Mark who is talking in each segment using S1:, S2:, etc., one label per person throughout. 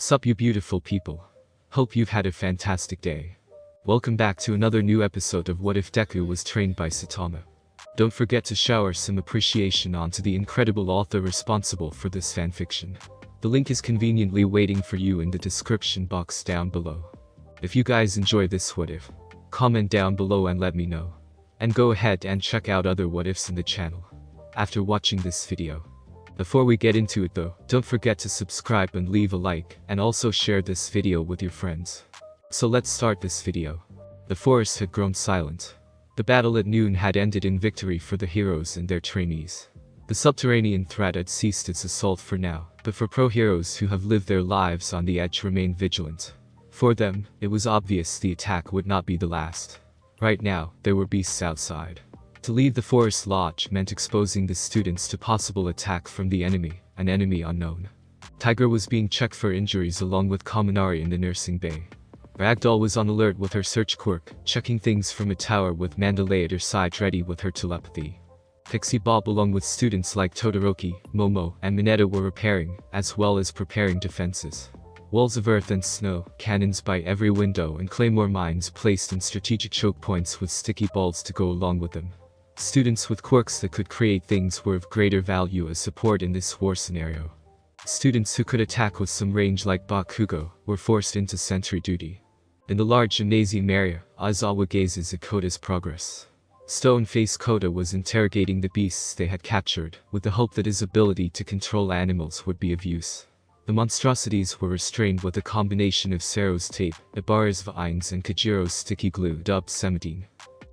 S1: Sup you beautiful people. Hope you've had a fantastic day. Welcome back to another new episode of What If Deku Was Trained by Saitama. Don't forget to shower some appreciation onto the incredible author responsible for this fanfiction. The link is conveniently waiting for you in the description box down below. If you guys enjoy this what if, comment down below and let me know. And go ahead and check out other what ifs in the channel after watching this video. Before we get into it though, don't forget to subscribe and leave a like, and also share this video with your friends. So let's start this video. The forest had grown silent. The battle at noon had ended in victory for the heroes and their trainees. The subterranean threat had ceased its assault for now, but for pro-heroes who have lived their lives on the edge remained vigilant. For them, it was obvious the attack would not be the last. Right now, there were beasts outside. To leave the forest lodge meant exposing the students to possible attack from the enemy, an enemy unknown. Tiger was being checked for injuries along with Kaminari in the nursing bay. Ragdoll was on alert with her search quirk, checking things from a tower with Mandalay at her side ready with her telepathy. Pixie Bob along with students like Todoroki, Momo, and Mineta were repairing, as well as preparing defenses. Walls of earth and snow, cannons by every window and claymore mines placed in strategic choke points with sticky balls to go along with them. Students with quirks that could create things were of greater value as support in this war scenario. Students who could attack with some range like Bakugo were forced into sentry duty. In the large gymnasium area, Aizawa gazes at Koda's progress. Stone-faced Koda was interrogating the beasts they had captured, with the hope that his ability to control animals would be of use. The monstrosities were restrained with a combination of Sero's tape, Ibarra's vines and Kajiro's sticky glue dubbed Semitine.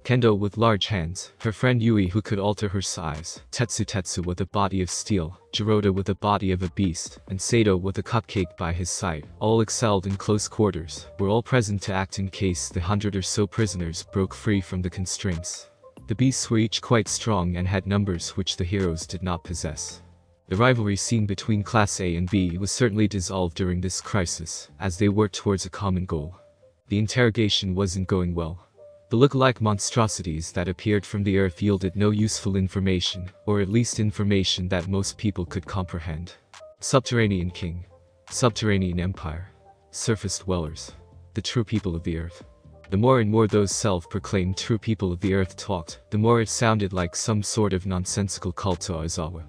S1: Kendo with large hands, her friend Yui who could alter her size, Tetsu with a body of steel, Jiroda with a body of a beast, and Sato with a cupcake by his side, all excelled in close quarters, were all present to act in case the 100 or so prisoners broke free from the constraints. The beasts were each quite strong and had numbers which the heroes did not possess. The rivalry seen between Class A and B was certainly dissolved during this crisis, as they worked towards a common goal. The interrogation wasn't going well. The look-alike monstrosities that appeared from the earth yielded no useful information, or at least information that most people could comprehend. Subterranean King. Subterranean Empire. Surface Dwellers. The true people of the earth. The more and more those self-proclaimed true people of the earth talked, the more it sounded like some sort of nonsensical cult to Aizawa.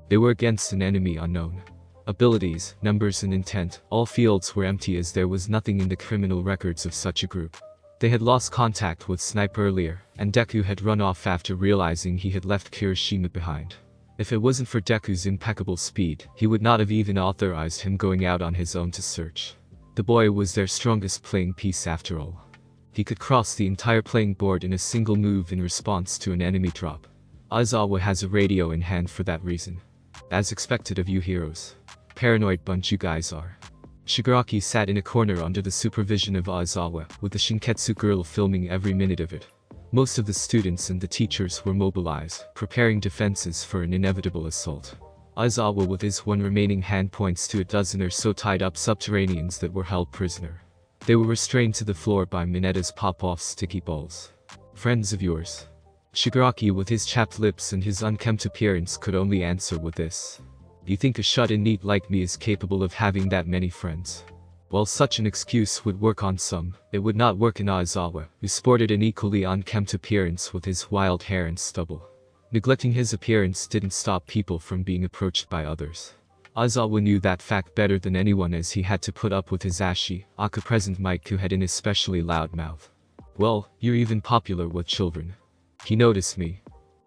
S1: They were against an enemy unknown. Abilities, numbers and intent, all fields were empty as there was nothing in the criminal records of such a group. They had lost contact with Snipe earlier, and Deku had run off after realizing he had left Kirishima behind. If it wasn't for Deku's impeccable speed, he would not have even authorized him going out on his own to search. The boy was their strongest playing piece after all. He could cross the entire playing board in a single move in response to an enemy drop. Aizawa has a radio in hand for that reason. As expected of you heroes. Paranoid bunch you guys are. Shigaraki sat in a corner under the supervision of Aizawa, with the Shinketsu girl filming every minute of it. Most of the students and the teachers were mobilized, preparing defenses for an inevitable assault. Aizawa with his one remaining hand points to a dozen or so tied up subterraneans that were held prisoner. They were restrained to the floor by Mineta's pop-off sticky balls. Friends of yours. Shigaraki with his chapped lips and his unkempt appearance could only answer with this. You think a shut-in neat like me is capable of having that many friends? While such an excuse would work on some, it would not work in Aizawa, who sported an equally unkempt appearance with his wild hair and stubble. Neglecting his appearance didn't stop people from being approached by others. Aizawa knew that fact better than anyone as he had to put up with his ashy, aka-present Mike who had an especially loud mouth. Well, you're even popular with children. He noticed me.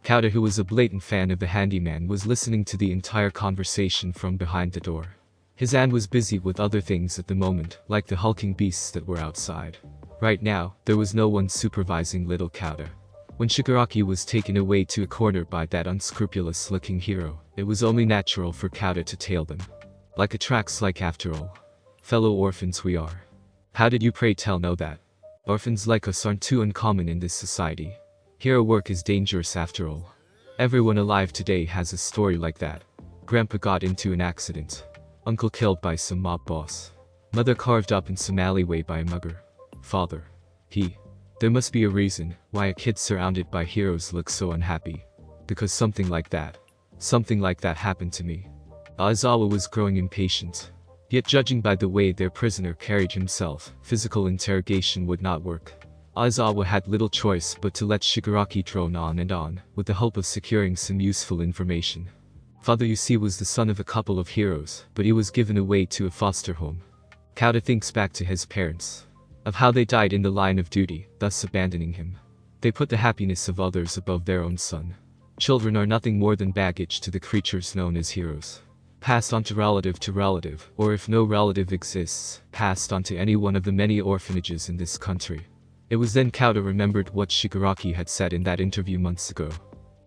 S1: Kauta, who was a blatant fan of the handyman, was listening to the entire conversation from behind the door. His aunt was busy with other things at the moment, like the hulking beasts that were outside. Right now, there was no one supervising little Kauta. When Shigaraki was taken away to a corner by that unscrupulous-looking hero, it was only natural for Kauta to tail them. Like attracts like after all. Fellow orphans we are. How did you pray tell know that? Orphans like us aren't too uncommon in this society. Hero work is dangerous after all. Everyone alive today has a story like that. Grandpa got into an accident. Uncle killed by some mob boss. Mother carved up in some alleyway by a mugger. Father. There must be a reason why a kid surrounded by heroes looks so unhappy. Because something like that happened to me. Aizawa was growing impatient. Yet judging by the way their prisoner carried himself, physical interrogation would not work. Aizawa had little choice but to let Shigaraki drone on and on, with the hope of securing some useful information. Father Yusi was the son of a couple of heroes, but he was given away to a foster home. Kauta thinks back to his parents, of how they died in the line of duty, thus abandoning him. They put the happiness of others above their own son. Children are nothing more than baggage to the creatures known as heroes. Passed on to relative, or if no relative exists, passed on to any one of the many orphanages in this country. It was then Kauta remembered what Shigaraki had said in that interview months ago.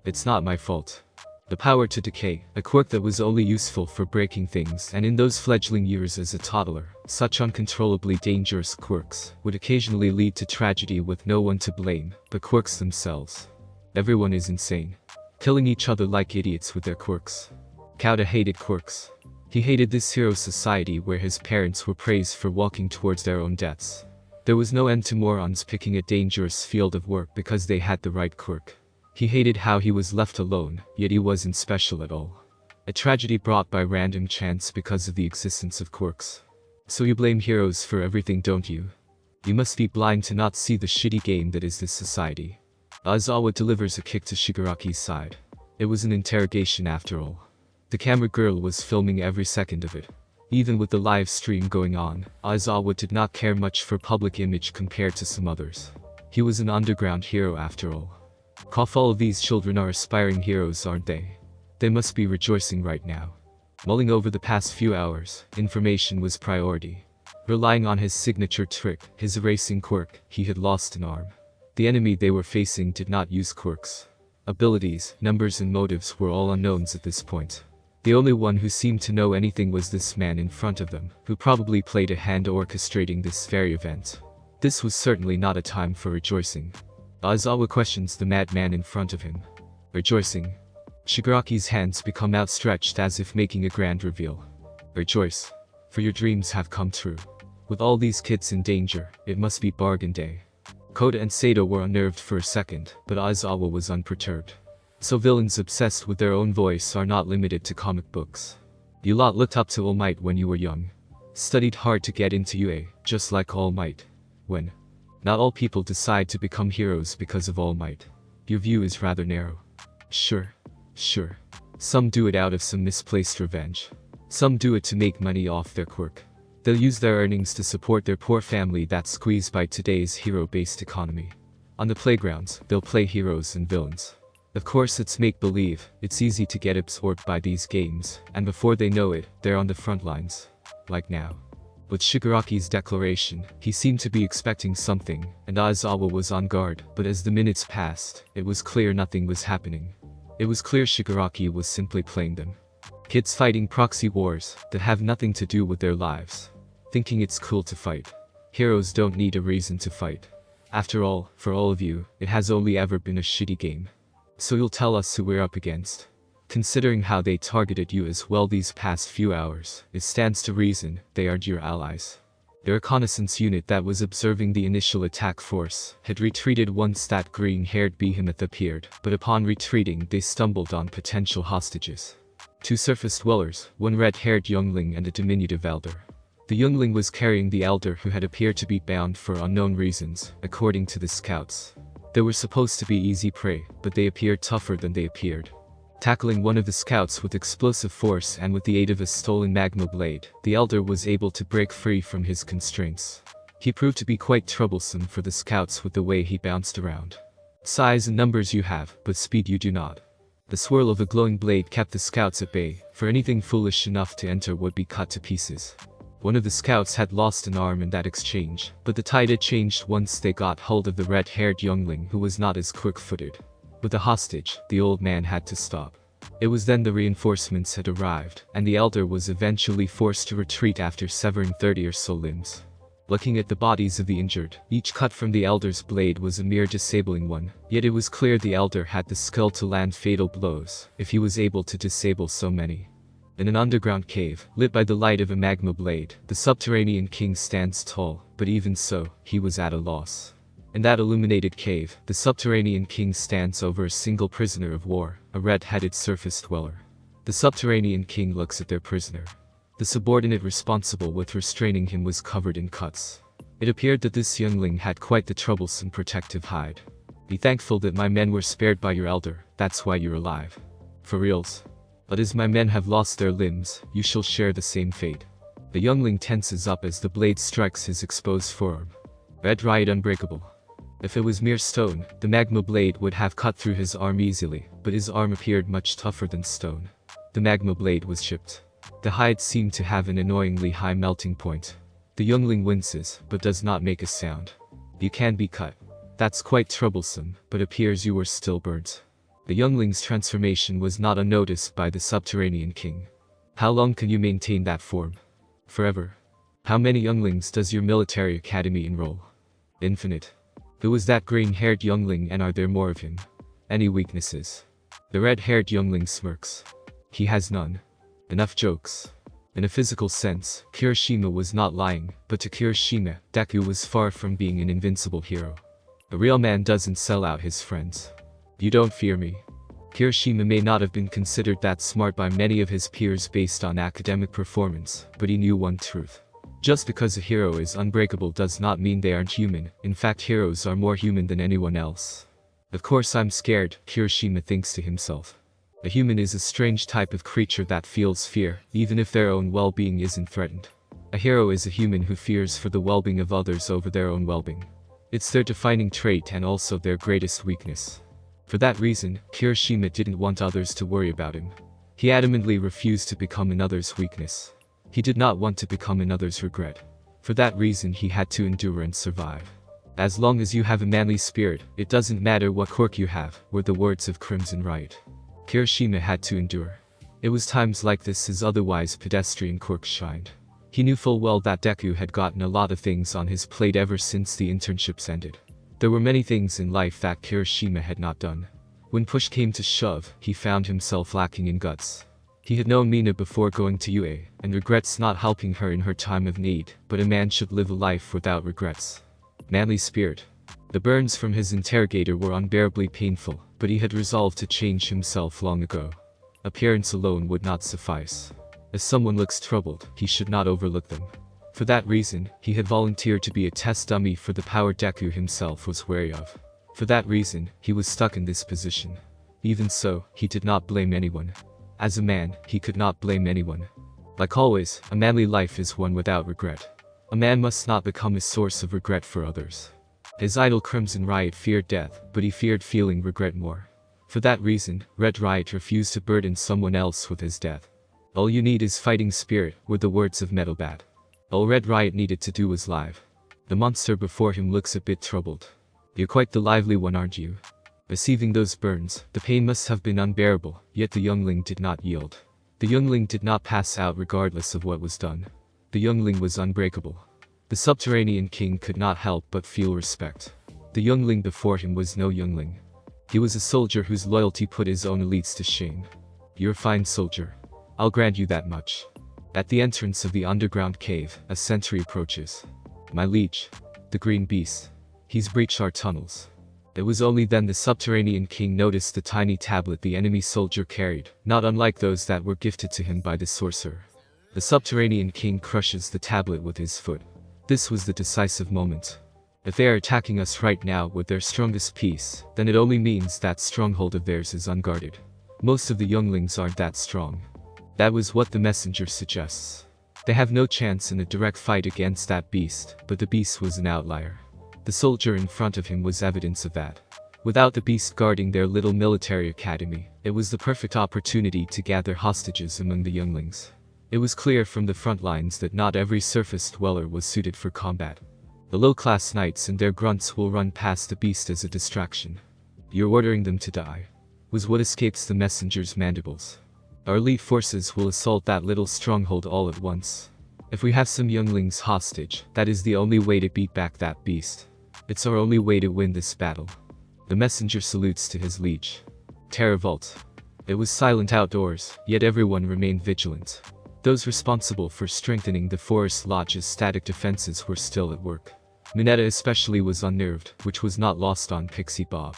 S1: It's not my fault. The power to decay, a quirk that was only useful for breaking things, and in those fledgling years as a toddler, such uncontrollably dangerous quirks would occasionally lead to tragedy with no one to blame but quirks themselves. Everyone is insane, killing each other like idiots with their quirks. Kauta hated quirks. He hated this hero society where his parents were praised for walking towards their own deaths. There was no end to morons picking a dangerous field of work because they had the right quirk. He hated how he was left alone, yet he wasn't special at all. A tragedy brought by random chance because of the existence of quirks. So you blame heroes for everything, don't you? You must be blind to not see the shitty game that is this society. Aizawa delivers a kick to Shigaraki's side. It was an interrogation after all. The camera girl was filming every second of it. Even with the live stream going on, Aizawa did not care much for public image compared to some others. He was an underground hero after all. All of these children are aspiring heroes, aren't they? They must be rejoicing right now. Mulling over the past few hours, information was priority. Relying on his signature trick, his erasing quirk, he had lost an arm. The enemy they were facing did not use quirks. Abilities, numbers and motives were all unknowns at this point. The only one who seemed to know anything was this man in front of them, who probably played a hand orchestrating this very event. This was certainly not a time for rejoicing. Aizawa questions the madman in front of him. Rejoicing? Shigaraki's hands become outstretched as if making a grand reveal. Rejoice, for your dreams have come true. With all these kids in danger, it must be bargain day. Kota and Sato were unnerved for a second, but Aizawa was unperturbed. So villains obsessed with their own voice are not limited to comic books. You lot looked up to All Might when you were young. Studied hard to get into UA, just like All Might. When? Not all people decide to become heroes because of All Might. Your view is rather narrow. Sure. Some do it out of some misplaced revenge. Some do it to make money off their quirk. They'll use their earnings to support their poor family that's squeezed by today's hero-based economy. On the playgrounds, they'll play heroes and villains. Of course it's make-believe, it's easy to get absorbed by these games, and before they know it, they're on the front lines. Like now. With Shigaraki's declaration, he seemed to be expecting something, and Aizawa was on guard, but as the minutes passed, it was clear nothing was happening. It was clear Shigaraki was simply playing them. Kids fighting proxy wars that have nothing to do with their lives. Thinking it's cool to fight. Heroes don't need a reason to fight. After all, for all of you, it has only ever been a shitty game. So you'll tell us who we're up against. Considering how they targeted you as well these past few hours, it stands to reason they are your allies. The reconnaissance unit that was observing the initial attack force had retreated once that green-haired behemoth appeared, but upon retreating they stumbled on potential hostages. 2 surface dwellers, 1 red-haired youngling and a diminutive elder. The youngling was carrying the elder who had appeared to be bound for unknown reasons, according to the scouts. They were supposed to be easy prey, but they appeared tougher than they appeared. Tackling one of the scouts with explosive force and with the aid of a stolen magma blade, the elder was able to break free from his constraints. He proved to be quite troublesome for the scouts with the way he bounced around. Size and numbers you have, but speed you do not. The swirl of a glowing blade kept the scouts at bay, for anything foolish enough to enter would be cut to pieces. One of the scouts had lost an arm in that exchange, but the tide had changed once they got hold of the red-haired youngling who was not as quick-footed. With the hostage, the old man had to stop. It was then the reinforcements had arrived, and the elder was eventually forced to retreat after severing 30 or so limbs. Looking at the bodies of the injured, each cut from the elder's blade was a mere disabling one, yet it was clear the elder had the skill to land fatal blows, if he was able to disable so many. In an underground cave, lit by the light of a magma blade, the subterranean king stands tall, but even so, he was at a loss. In that illuminated cave, the subterranean king stands over a single prisoner of war, a red-headed surface dweller. The subterranean king looks at their prisoner. The subordinate responsible with restraining him was covered in cuts. It appeared that this youngling had quite the troublesome protective hide. Be thankful that my men were spared by your elder, that's why you're alive. For reals. But as my men have lost their limbs, you shall share the same fate. The youngling tenses up as the blade strikes his exposed forearm. Red Riot unbreakable. If it was mere stone, the magma blade would have cut through his arm easily, but his arm appeared much tougher than stone. The magma blade was chipped. The hide seemed to have an annoyingly high melting point. The youngling winces, but does not make a sound. You can be cut. That's quite troublesome, but appears you were still burnt. The youngling's transformation was not unnoticed by the subterranean king. How long can you maintain that form? Forever. How many younglings does your military academy enroll? Infinite. Who was that green-haired youngling and are there more of him? Any weaknesses? The red-haired youngling smirks. He has none. Enough jokes. In a physical sense, Kirishima was not lying, but to Kirishima, Deku was far from being an invincible hero. A real man doesn't sell out his friends. You don't fear me. Kirishima may not have been considered that smart by many of his peers based on academic performance, but he knew one truth. Just because a hero is unbreakable does not mean they aren't human. In fact, heroes are more human than anyone else. Of course I'm scared, Kirishima thinks to himself. A human is a strange type of creature that feels fear, even if their own well-being isn't threatened. A hero is a human who fears for the well-being of others over their own well-being. It's their defining trait and also their greatest weakness. For that reason, Kirishima didn't want others to worry about him. He adamantly refused to become another's weakness. He did not want to become another's regret. For that reason he had to endure and survive. As long as you have a manly spirit, it doesn't matter what quirk you have, were the words of Crimson Riot. Kirishima had to endure. It was times like this his otherwise pedestrian quirks shined. He knew full well that Deku had gotten a lot of things on his plate ever since the internships ended. There were many things in life that Kirishima had not done. When push came to shove, he found himself lacking in guts. He had known Mina before going to UA, and regrets not helping her in her time of need, but a man should live a life without regrets. Manly spirit. The burns from his interrogator were unbearably painful, but he had resolved to change himself long ago. Appearance alone would not suffice. As someone looks troubled, he should not overlook them. For that reason, he had volunteered to be a test dummy for the power Deku himself was wary of. For that reason, he was stuck in this position. Even so, he did not blame anyone. As a man, he could not blame anyone. Like always, a manly life is one without regret. A man must not become a source of regret for others. His idol Crimson Riot feared death, but he feared feeling regret more. For that reason, Red Riot refused to burden someone else with his death. All you need is fighting spirit, were the words of Metal Bat. All Red Riot needed to do was live. The monster before him looks a bit troubled. You're quite the lively one, aren't you? Receiving those burns, the pain must have been unbearable, yet the youngling did not yield. The youngling did not pass out regardless of what was done. The youngling was unbreakable. The subterranean king could not help but feel respect. The youngling before him was no youngling. He was a soldier whose loyalty put his own elites to shame. You're a fine soldier. I'll grant you that much. At the entrance of the underground cave, a sentry approaches. My liege. The green beast. He's breached our tunnels. It was only then the subterranean king noticed the tiny tablet the enemy soldier carried, not unlike those that were gifted to him by the sorcerer. The subterranean king crushes the tablet with his foot. This was the decisive moment. If they are attacking us right now with their strongest piece, then it only means that stronghold of theirs is unguarded. Most of the younglings aren't that strong. That was what the messenger suggests. They have no chance in a direct fight against that beast, but the beast was an outlier. The soldier in front of him was evidence of that. Without the beast guarding their little military academy, it was the perfect opportunity to gather hostages among the younglings. It was clear from the front lines that not every surface dweller was suited for combat. The low-class knights and their grunts will run past the beast as a distraction. You're ordering them to die, was what escapes the messenger's mandibles. Our elite forces will assault that little stronghold all at once. If we have some younglings hostage, that is the only way to beat back that beast. It's our only way to win this battle. The messenger salutes to his liege. Terror Vault. It was silent outdoors, yet everyone remained vigilant. Those responsible for strengthening the forest lodge's static defenses were still at work. Mineta especially was unnerved, which was not lost on Pixie Bob.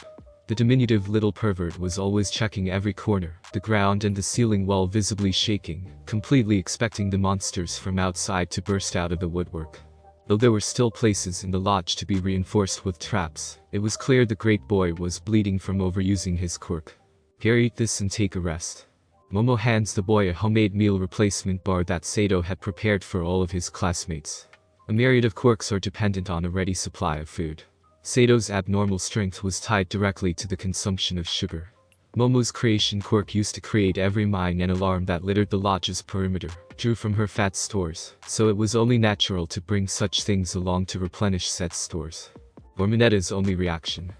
S1: The diminutive little pervert was always checking every corner, the ground and the ceiling while visibly shaking, completely expecting the monsters from outside to burst out of the woodwork. Though there were still places in the lodge to be reinforced with traps, it was clear the great boy was bleeding from overusing his quirk. Here, eat this and take a rest. Momo hands the boy a homemade meal replacement bar that Saito had prepared for all of his classmates. A myriad of quirks are dependent on a ready supply of food. Sato's abnormal strength was tied directly to the consumption of sugar. Momo's creation quirk used to create every mine and alarm that littered the lodge's perimeter, drew from her fat stores, so it was only natural to bring such things along to replenish said stores. Or Minetta's only reaction.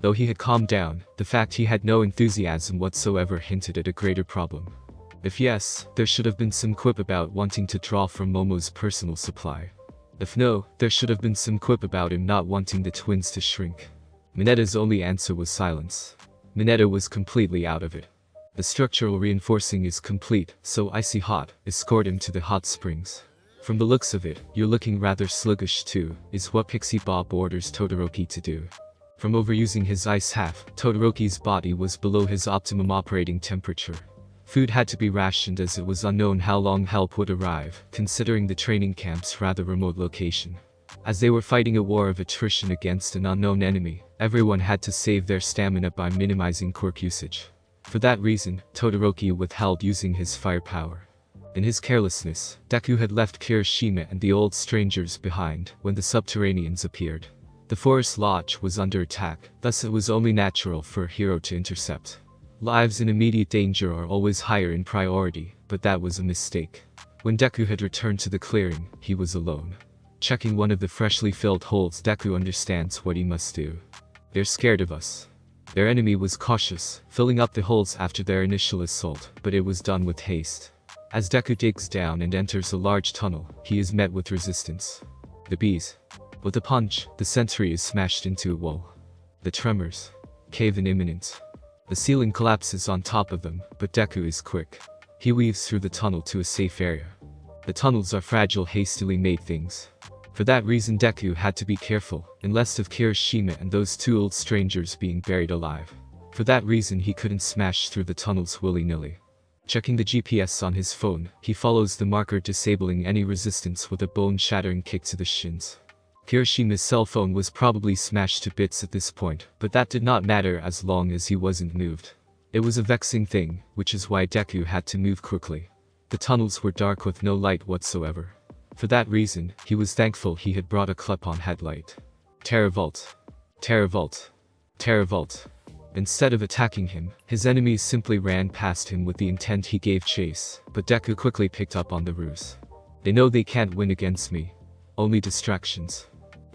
S1: Though he had calmed down, the fact he had no enthusiasm whatsoever hinted at a greater problem. If yes, there should have been some quip about wanting to draw from Momo's personal supply. If no, there should have been some quip about him not wanting the twins to shrink. Minetta's only answer was silence. Minetta was completely out of it. The structural reinforcing is complete, so icy hot, escort him to the hot springs. From the looks of it, you're looking rather sluggish too, is what Pixie Bob orders Todoroki to do. From overusing his ice half, Todoroki's body was below his optimum operating temperature. Food had to be rationed as it was unknown how long help would arrive, considering the training camp's rather remote location. As they were fighting a war of attrition against an unknown enemy, everyone had to save their stamina by minimizing quirk usage. For that reason, Todoroki withheld using his firepower. In his carelessness, Deku had left Kirishima and the old strangers behind when the subterraneans appeared. The forest lodge was under attack, thus it was only natural for a hero to intercept. Lives in immediate danger are always higher in priority, but that was a mistake. When Deku had returned to the clearing, he was alone. Checking one of the freshly filled holes, Deku understands what he must do. They're scared of us. Their enemy was cautious, filling up the holes after their initial assault, but it was done with haste. As Deku digs down and enters a large tunnel, he is met with resistance. The bees. With a punch, the sentry is smashed into a wall. The tremors. Cave-in imminent. The ceiling collapses on top of them, but Deku is quick. He weaves through the tunnel to a safe area. The tunnels are fragile, hastily made things. For that reason Deku had to be careful, in less of Kirishima and those two old strangers being buried alive. For that reason he couldn't smash through the tunnels willy-nilly. Checking the GPS on his phone, he follows the marker, disabling any resistance with a bone-shattering kick to the shins. Kirishima's cell phone was probably smashed to bits at this point, but that did not matter as long as he wasn't moved. It was a vexing thing, which is why Deku had to move quickly. The tunnels were dark with no light whatsoever. For that reason, he was thankful he had brought a clip-on headlight. Terravault. Terravault. Terravault. Instead of attacking him, his enemies simply ran past him with the intent he gave chase, but Deku quickly picked up on the ruse. They know they can't win against me. Only distractions.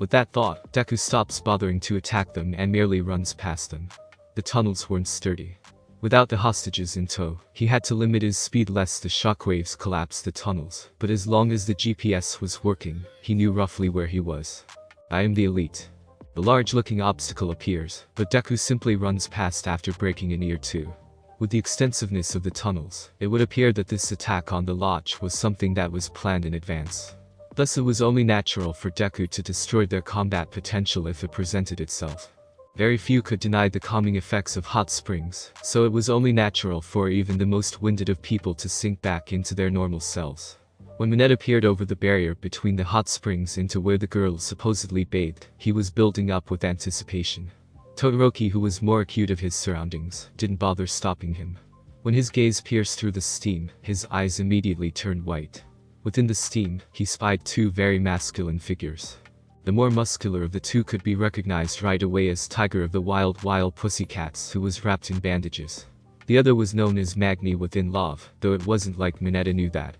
S1: With that thought, Deku stops bothering to attack them and merely runs past them. The tunnels weren't sturdy. Without the hostages in tow, he had to limit his speed lest the shockwaves collapse the tunnels, but as long as the GPS was working, he knew roughly where he was. I am the elite. The large-looking obstacle appears, but Deku simply runs past after breaking an ear too. With the extensiveness of the tunnels, it would appear that this attack on the lodge was something that was planned in advance. Thus it was only natural for Deku to destroy their combat potential if it presented itself. Very few could deny the calming effects of hot springs, so it was only natural for even the most winded of people to sink back into their normal selves. When Minetta peered over the barrier between the hot springs into where the girls supposedly bathed, he was building up with anticipation. Todoroki, who was more acute of his surroundings, didn't bother stopping him. When his gaze pierced through the steam, his eyes immediately turned white. Within the steam, he spied two very masculine figures. The more muscular of the two could be recognized right away as Tiger of the Wild Pussycats, who was wrapped in bandages. The other was known as Magni within Love, though it wasn't like Minetta knew that.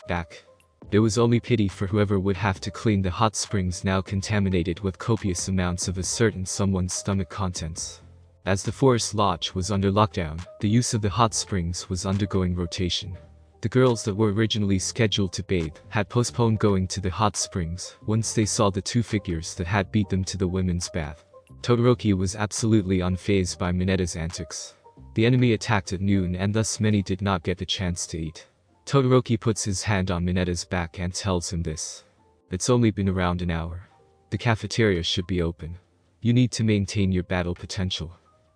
S1: Back. There was only pity for whoever would have to clean the hot springs now contaminated with copious amounts of a certain someone's stomach contents. As the forest lodge was under lockdown, the use of the hot springs was undergoing rotation. The girls that were originally scheduled to bathe had postponed going to the hot springs once they saw the two figures that had beat them to the women's bath. Todoroki was absolutely unfazed by Minetta's antics. The enemy attacked at noon and thus many did not get the chance to eat. Todoroki puts his hand on Minetta's back and tells him this. It's only been around an hour. The cafeteria should be open. You need to maintain your battle potential.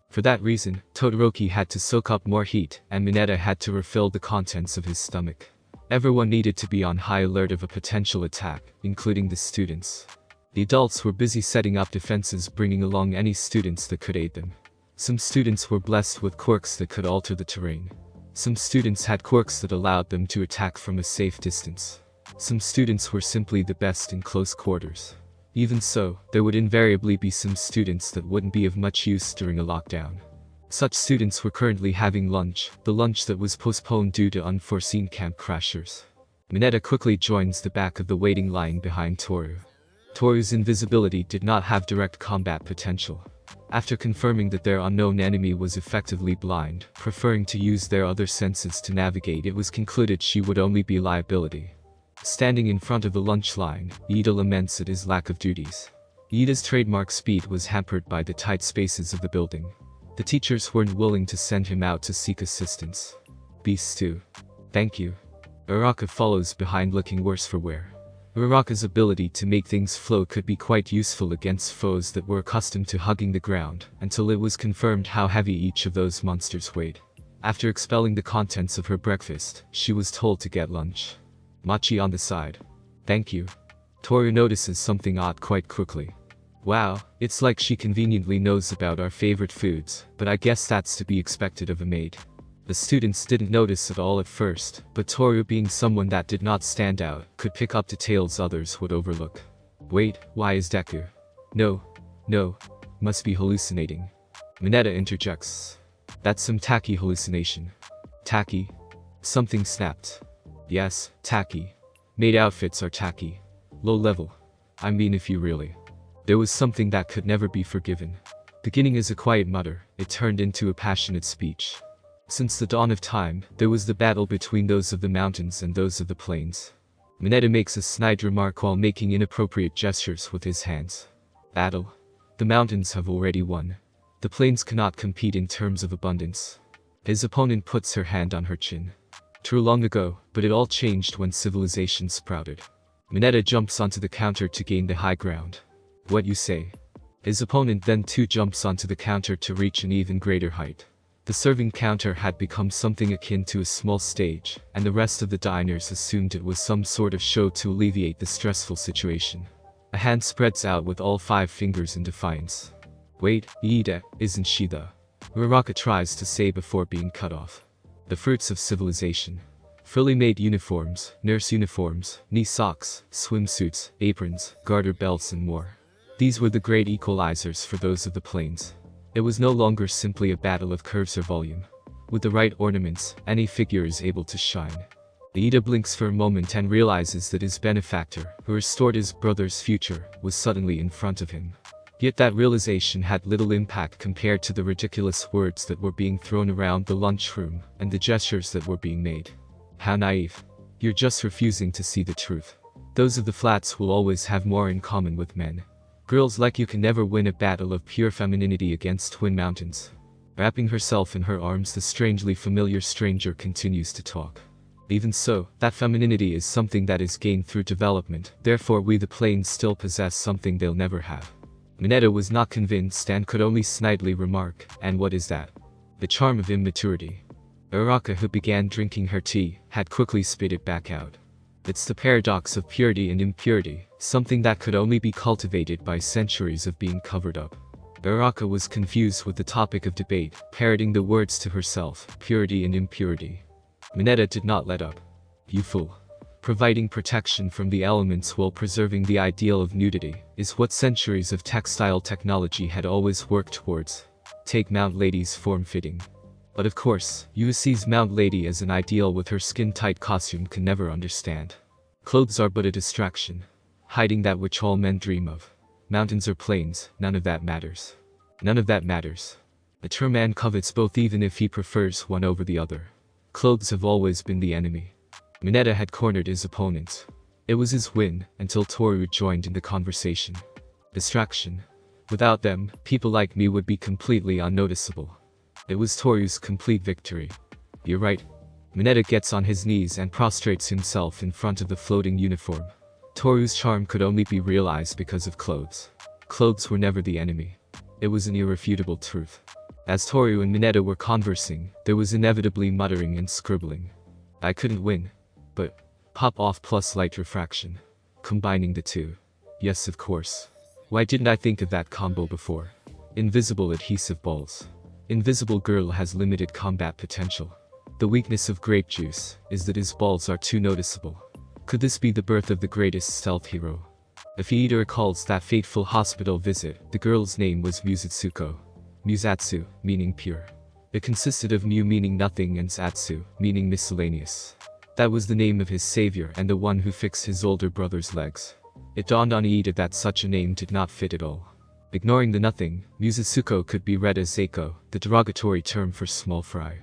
S1: For that reason, Todoroki had to soak up more heat, and Mineta had to refill the contents of his stomach. Everyone needed to be on high alert of a potential attack, including the students. The adults were busy setting up defenses, bringing along any students that could aid them. Some students were blessed with quirks that could alter the terrain. Some students had quirks that allowed them to attack from a safe distance. Some students were simply the best in close quarters. Even so, there would invariably be some students that wouldn't be of much use during a lockdown. Such students were currently having lunch, the lunch that was postponed due to unforeseen camp crashers. Mineta quickly joins the back of the waiting line behind Toru. Toru's invisibility did not have direct combat potential. After confirming that their unknown enemy was effectively blind, preferring to use their other senses to navigate, it was concluded she would only be liability. Standing in front of the lunch line, Ida laments at his lack of duties. Ida's trademark speed was hampered by the tight spaces of the building. The teachers weren't willing to send him out to seek assistance. Beast stew. Thank you. Uraraka follows behind, looking worse for wear. Uraraka's ability to make things float could be quite useful against foes that were accustomed to hugging the ground, until it was confirmed how heavy each of those monsters weighed. After expelling the contents of her breakfast, she was told to get lunch. Machi on the side. Thank you. Toru notices something odd quite quickly. Wow, it's like she conveniently knows about our favorite foods, but I guess that's to be expected of a maid. The students didn't notice at all at first, but Toru, being someone that did not stand out, could pick up details others would overlook. Wait, why is Deku? No, must be hallucinating. Mineta interjects. That's some tacky hallucination. Tacky? Something snapped. Yes, tacky. Maid outfits are tacky. Low level. I mean, if you really. There was something that could never be forgiven. Beginning as a quiet mutter, it turned into a passionate speech. Since the dawn of time, there was the battle between those of the mountains and those of the plains. Mineta makes a snide remark while making inappropriate gestures with his hands. Battle? The mountains have already won. The plains cannot compete in terms of abundance. His opponent puts her hand on her chin. True, long ago, but it all changed when civilization sprouted. Mineta jumps onto the counter to gain the high ground. What you say? His opponent then too jumps onto the counter to reach an even greater height. The serving counter had become something akin to a small stage, and the rest of the diners assumed it was some sort of show to alleviate the stressful situation. A hand spreads out with all 5 fingers in defiance. Wait, Ida, isn't she the... Uraraka tries to say before being cut off. The fruits of civilization. Fully made uniforms, nurse uniforms, knee socks, swimsuits, aprons, garter belts and more. These were the great equalizers for those of the plains. It was no longer simply a battle of curves or volume. With the right ornaments, any figure is able to shine. Ida blinks for a moment and realizes that his benefactor, who restored his brother's future, was suddenly in front of him. Yet that realization had little impact compared to the ridiculous words that were being thrown around the lunchroom, and the gestures that were being made. How naive. You're just refusing to see the truth. Those of the flats will always have more in common with men. Girls like you can never win a battle of pure femininity against twin mountains. Wrapping herself in her arms, the strangely familiar stranger continues to talk. Even so, that femininity is something that is gained through development, therefore we the plains still possess something they'll never have. Mineta was not convinced and could only snidely remark, and what is that? The charm of immaturity. Uraraka, who began drinking her tea, had quickly spit it back out. It's the paradox of purity and impurity, something that could only be cultivated by centuries of being covered up. Uraraka was confused with the topic of debate, parroting the words to herself, purity and impurity. Mineta did not let up. You fool. Providing protection from the elements while preserving the ideal of nudity is what centuries of textile technology had always worked towards. Take Mount Lady's form-fitting. But of course, USC's Mount Lady as an ideal with her skin-tight costume can never understand. Clothes are but a distraction, hiding that which all men dream of. Mountains or plains, none of that matters. None of that matters. A true man covets both even if he prefers one over the other. Clothes have always been the enemy. Mineta had cornered his opponent. It was his win, until Toru joined in the conversation. Distraction. Without them, people like me would be completely unnoticeable. It was Toru's complete victory. You're right. Mineta gets on his knees and prostrates himself in front of the floating uniform. Toru's charm could only be realized because of clothes. Clothes were never the enemy. It was an irrefutable truth. As Toru and Mineta were conversing, there was inevitably muttering and scribbling. I couldn't win. But pop off plus light refraction. Combining the two. Yes, of course. Why didn't I think of that combo before? Invisible adhesive balls. Invisible girl has limited combat potential. The weakness of grape juice is that his balls are too noticeable. Could this be the birth of the greatest stealth hero? If Iida recalls that fateful hospital visit, the girl's name was Musatsuko. Musatsu, meaning pure. It consisted of mu meaning nothing and Satsu, meaning miscellaneous. That was the name of his savior and the one who fixed his older brother's legs. It dawned on Iida that such a name did not fit at all. Ignoring the nothing, Musatsuko could be read as Seiko, the derogatory term for small fry.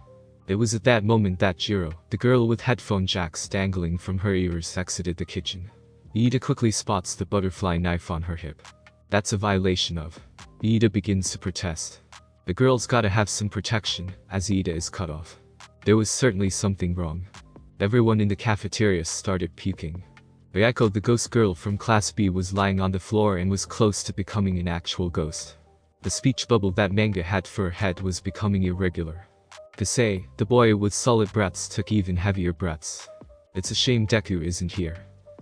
S1: It was at that moment that Jiro, the girl with headphone jacks dangling from her ears, exited the kitchen. Iida quickly spots the butterfly knife on her hip. That's a violation of. Iida begins to protest. The girl's gotta have some protection, as Iida is cut off. There was certainly something wrong. Everyone in the cafeteria started puking. Ryako, the ghost girl from Class B, was lying on the floor and was close to becoming an actual ghost. The speech bubble that manga had for her head was becoming irregular. Kasei, the boy with solid breaths, took even heavier breaths. It's a shame Deku isn't here.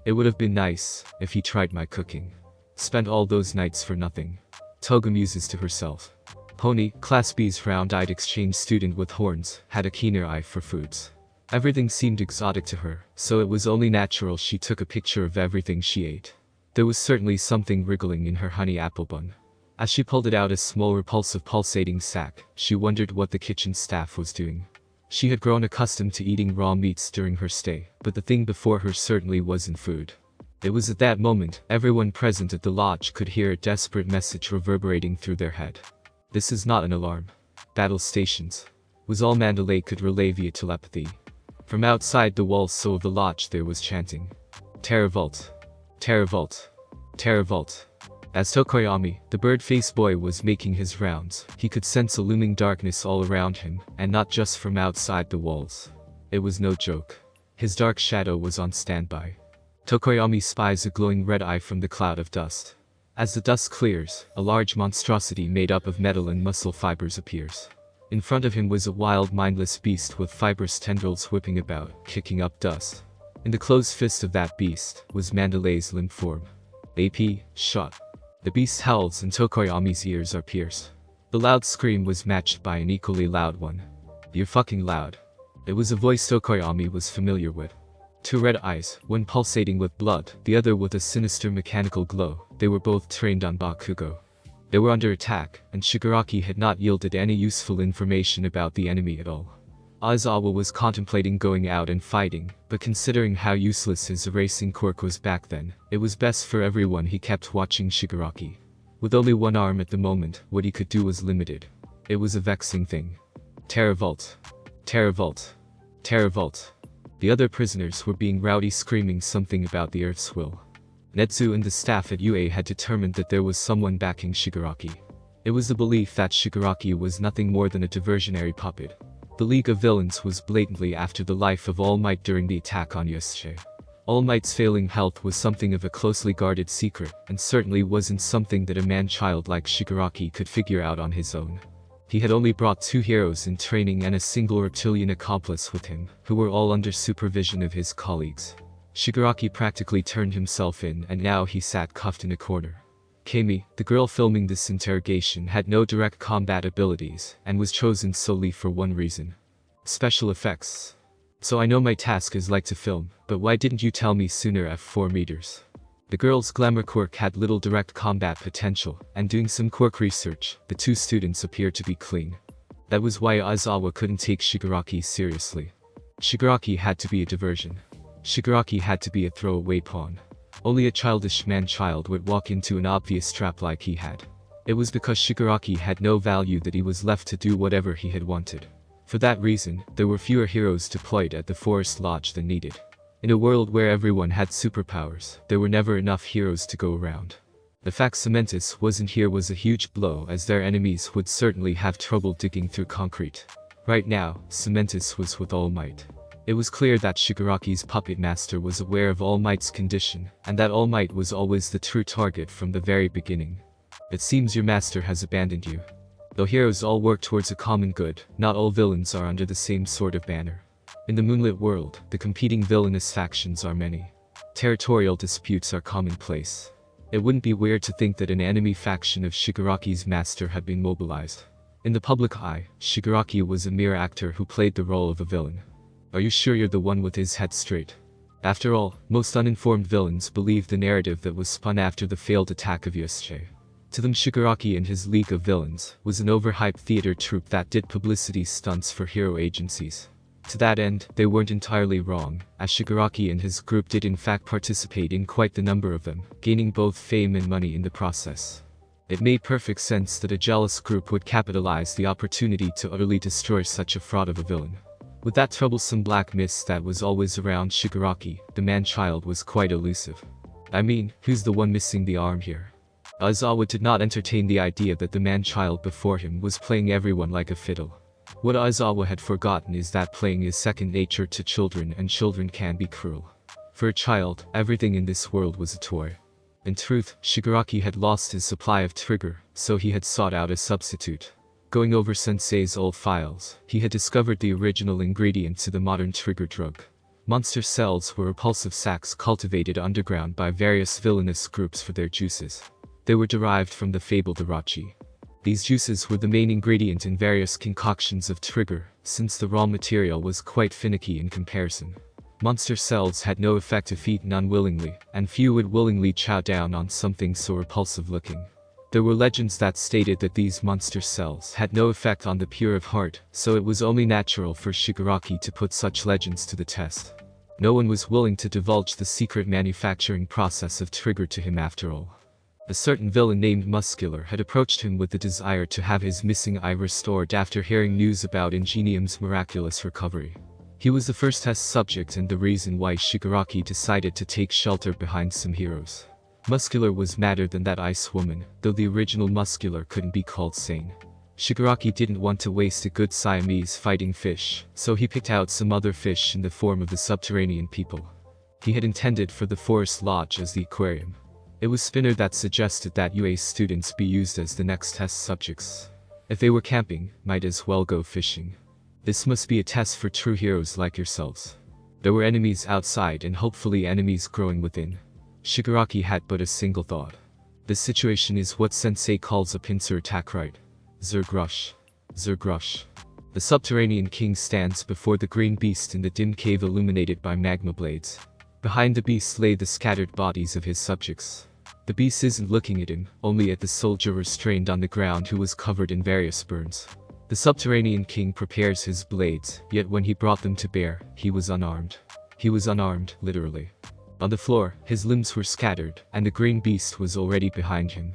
S1: It would have been nice if he tried my cooking. Spent all those nights for nothing. Toga muses to herself. Pony, Class B's round-eyed exchange student with horns, had a keener eye for foods. Everything seemed exotic to her, so it was only natural she took a picture of everything she ate. There was certainly something wriggling in her honey apple bun. As she pulled it out, a small repulsive pulsating sack, she wondered what the kitchen staff was doing. She had grown accustomed to eating raw meats during her stay, but the thing before her certainly wasn't food. It was at that moment, everyone present at the lodge could hear a desperate message reverberating through their head. This is not an alarm. Battle stations. Was all Mandalay could relay via telepathy. From outside the walls so of the lodge there was chanting. Terravault. Terravault. Terravault. As Tokoyami, the bird-faced boy, was making his rounds, he could sense a looming darkness all around him, and not just from outside the walls. It was no joke. His dark shadow was on standby. Tokoyami spies a glowing red eye from the cloud of dust. As the dust clears, a large monstrosity made up of metal and muscle fibers appears. In front of him was a wild, mindless beast with fibrous tendrils whipping about, kicking up dust. In the closed fist of that beast was Mandalay's limp form. AP, shot. The beast howls and Tokoyami's ears are pierced. The loud scream was matched by an equally loud one. You're fucking loud. It was a voice Tokoyami was familiar with. Two red eyes, one pulsating with blood, the other with a sinister mechanical glow. They were both trained on Bakugo. They were under attack, and Shigaraki had not yielded any useful information about the enemy at all. Aizawa was contemplating going out and fighting, but considering how useless his erasing quirk was back then, it was best for everyone he kept watching Shigaraki. With only one arm at the moment, what he could do was limited. It was a vexing thing. Terravault. Terravault. Terravault. The other prisoners were being rowdy, screaming something about the Earth's will. Netsu and the staff at UA had determined that there was someone backing Shigaraki. It was the belief that Shigaraki was nothing more than a diversionary puppet. The League of Villains was blatantly after the life of All Might during the attack on Yasushi. All Might's failing health was something of a closely guarded secret, and certainly wasn't something that a man-child like Shigaraki could figure out on his own. He had only brought 2 heroes in training and a single reptilian accomplice with him, who were all under supervision of his colleagues. Shigaraki practically turned himself in, and now he sat cuffed in a corner. Kami, the girl filming this interrogation, had no direct combat abilities, and was chosen solely for one reason. Special effects. So I know my task is like to film, but why didn't you tell me sooner? F4 meters. The girl's glamour quirk had little direct combat potential, and doing some quirk research, the 2 students appeared to be clean. That was why Aizawa couldn't take Shigaraki seriously. Shigaraki had to be a diversion. Shigaraki had to be a throwaway pawn. Only a childish man-child would walk into an obvious trap like he had. It was because Shigaraki had no value that he was left to do whatever he had wanted. For that reason, there were fewer heroes deployed at the Forest Lodge than needed. In a world where everyone had superpowers, there were never enough heroes to go around. The fact Cementus wasn't here was a huge blow, as their enemies would certainly have trouble digging through concrete. Right now, Cementus was with All Might. It was clear that Shigaraki's puppet master was aware of All Might's condition, and that All Might was always the true target from the very beginning. It seems your master has abandoned you. Though heroes all work towards a common good, not all villains are under the same sort of banner. In the moonlit world, the competing villainous factions are many. Territorial disputes are commonplace. It wouldn't be weird to think that an enemy faction of Shigaraki's master had been mobilized. In the public eye, Shigaraki was a mere actor who played the role of a villain. Are you sure you're the one with his head straight? After all, most uninformed villains believe the narrative that was spun after the failed attack of Yusuke. To them, Shigaraki and his League of Villains was an overhyped theater troupe that did publicity stunts for hero agencies. To that end, they weren't entirely wrong, as Shigaraki and his group did in fact participate in quite the number of them, gaining both fame and money in the process. It made perfect sense that a jealous group would capitalize the opportunity to utterly destroy such a fraud of a villain. With that troublesome black mist that was always around Shigaraki, the man-child was quite elusive. I mean, who's the one missing the arm here? Aizawa did not entertain the idea that the man-child before him was playing everyone like a fiddle. What Aizawa had forgotten is that playing is second nature to children, and children can be cruel. For a child, everything in this world was a toy. In truth, Shigaraki had lost his supply of trigger, so he had sought out a substitute. Going over Sensei's old files, he had discovered the original ingredient to the modern trigger drug. Monster cells were repulsive sacs cultivated underground by various villainous groups for their juices. They were derived from the fabled Irachi. These juices were the main ingredient in various concoctions of trigger, since the raw material was quite finicky in comparison. Monster cells had no effect if eaten unwillingly, and few would willingly chow down on something so repulsive looking. There were legends that stated that these monster cells had no effect on the pure of heart, so it was only natural for Shigaraki to put such legends to the test. No one was willing to divulge the secret manufacturing process of trigger to him after all. A certain villain named Muscular had approached him with the desire to have his missing eye restored after hearing news about Ingenium's miraculous recovery. He was the first test subject and the reason why Shigaraki decided to take shelter behind some heroes. Muscular was madder than that ice woman, though the original Muscular couldn't be called sane. Shigaraki didn't want to waste a good Siamese fighting fish, so he picked out some other fish in the form of the subterranean people. He had intended for the forest lodge as the aquarium. It was Spinner that suggested that UA students be used as the next test subjects. If they were camping, might as well go fishing. This must be a test for true heroes like yourselves. There were enemies outside and hopefully enemies growing within. Shigaraki had but a single thought. This situation is what Sensei calls a pincer attack, right? Zerg rush. Zerg rush. The subterranean king stands before the green beast in the dim cave illuminated by magma blades. Behind the beast lay the scattered bodies of his subjects. The beast isn't looking at him, only at the soldier restrained on the ground who was covered in various burns. The subterranean king prepares his blades, yet when he brought them to bear, he was unarmed. He was unarmed, literally. On the floor, his limbs were scattered, and the green beast was already behind him.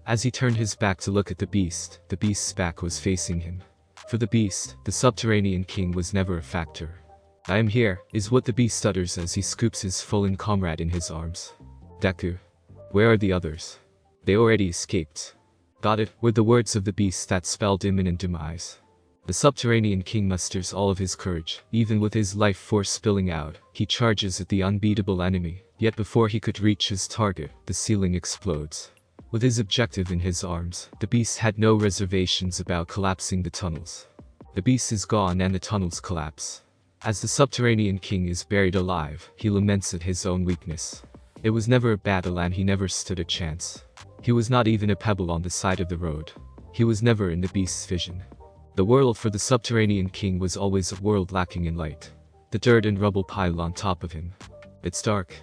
S1: As he turned his back to look at the beast's back was facing him. For the beast, the subterranean king was never a factor. "I am here," is what the beast utters as he scoops his fallen comrade in his arms. "Deku. Where are the others?" "They already escaped." "Got it," were the words of the beast that spelled imminent demise. The subterranean king musters all of his courage, even with his life force spilling out. He charges at the unbeatable enemy, yet before he could reach his target, the ceiling explodes. With his objective in his arms, the beast had no reservations about collapsing the tunnels. The beast is gone and the tunnels collapse. As the subterranean king is buried alive, he laments at his own weakness. It was never a battle and he never stood a chance. He was not even a pebble on the side of the road. He was never in the beast's vision. The world for the subterranean king was always a world lacking in light. The dirt and rubble pile on top of him. It's dark.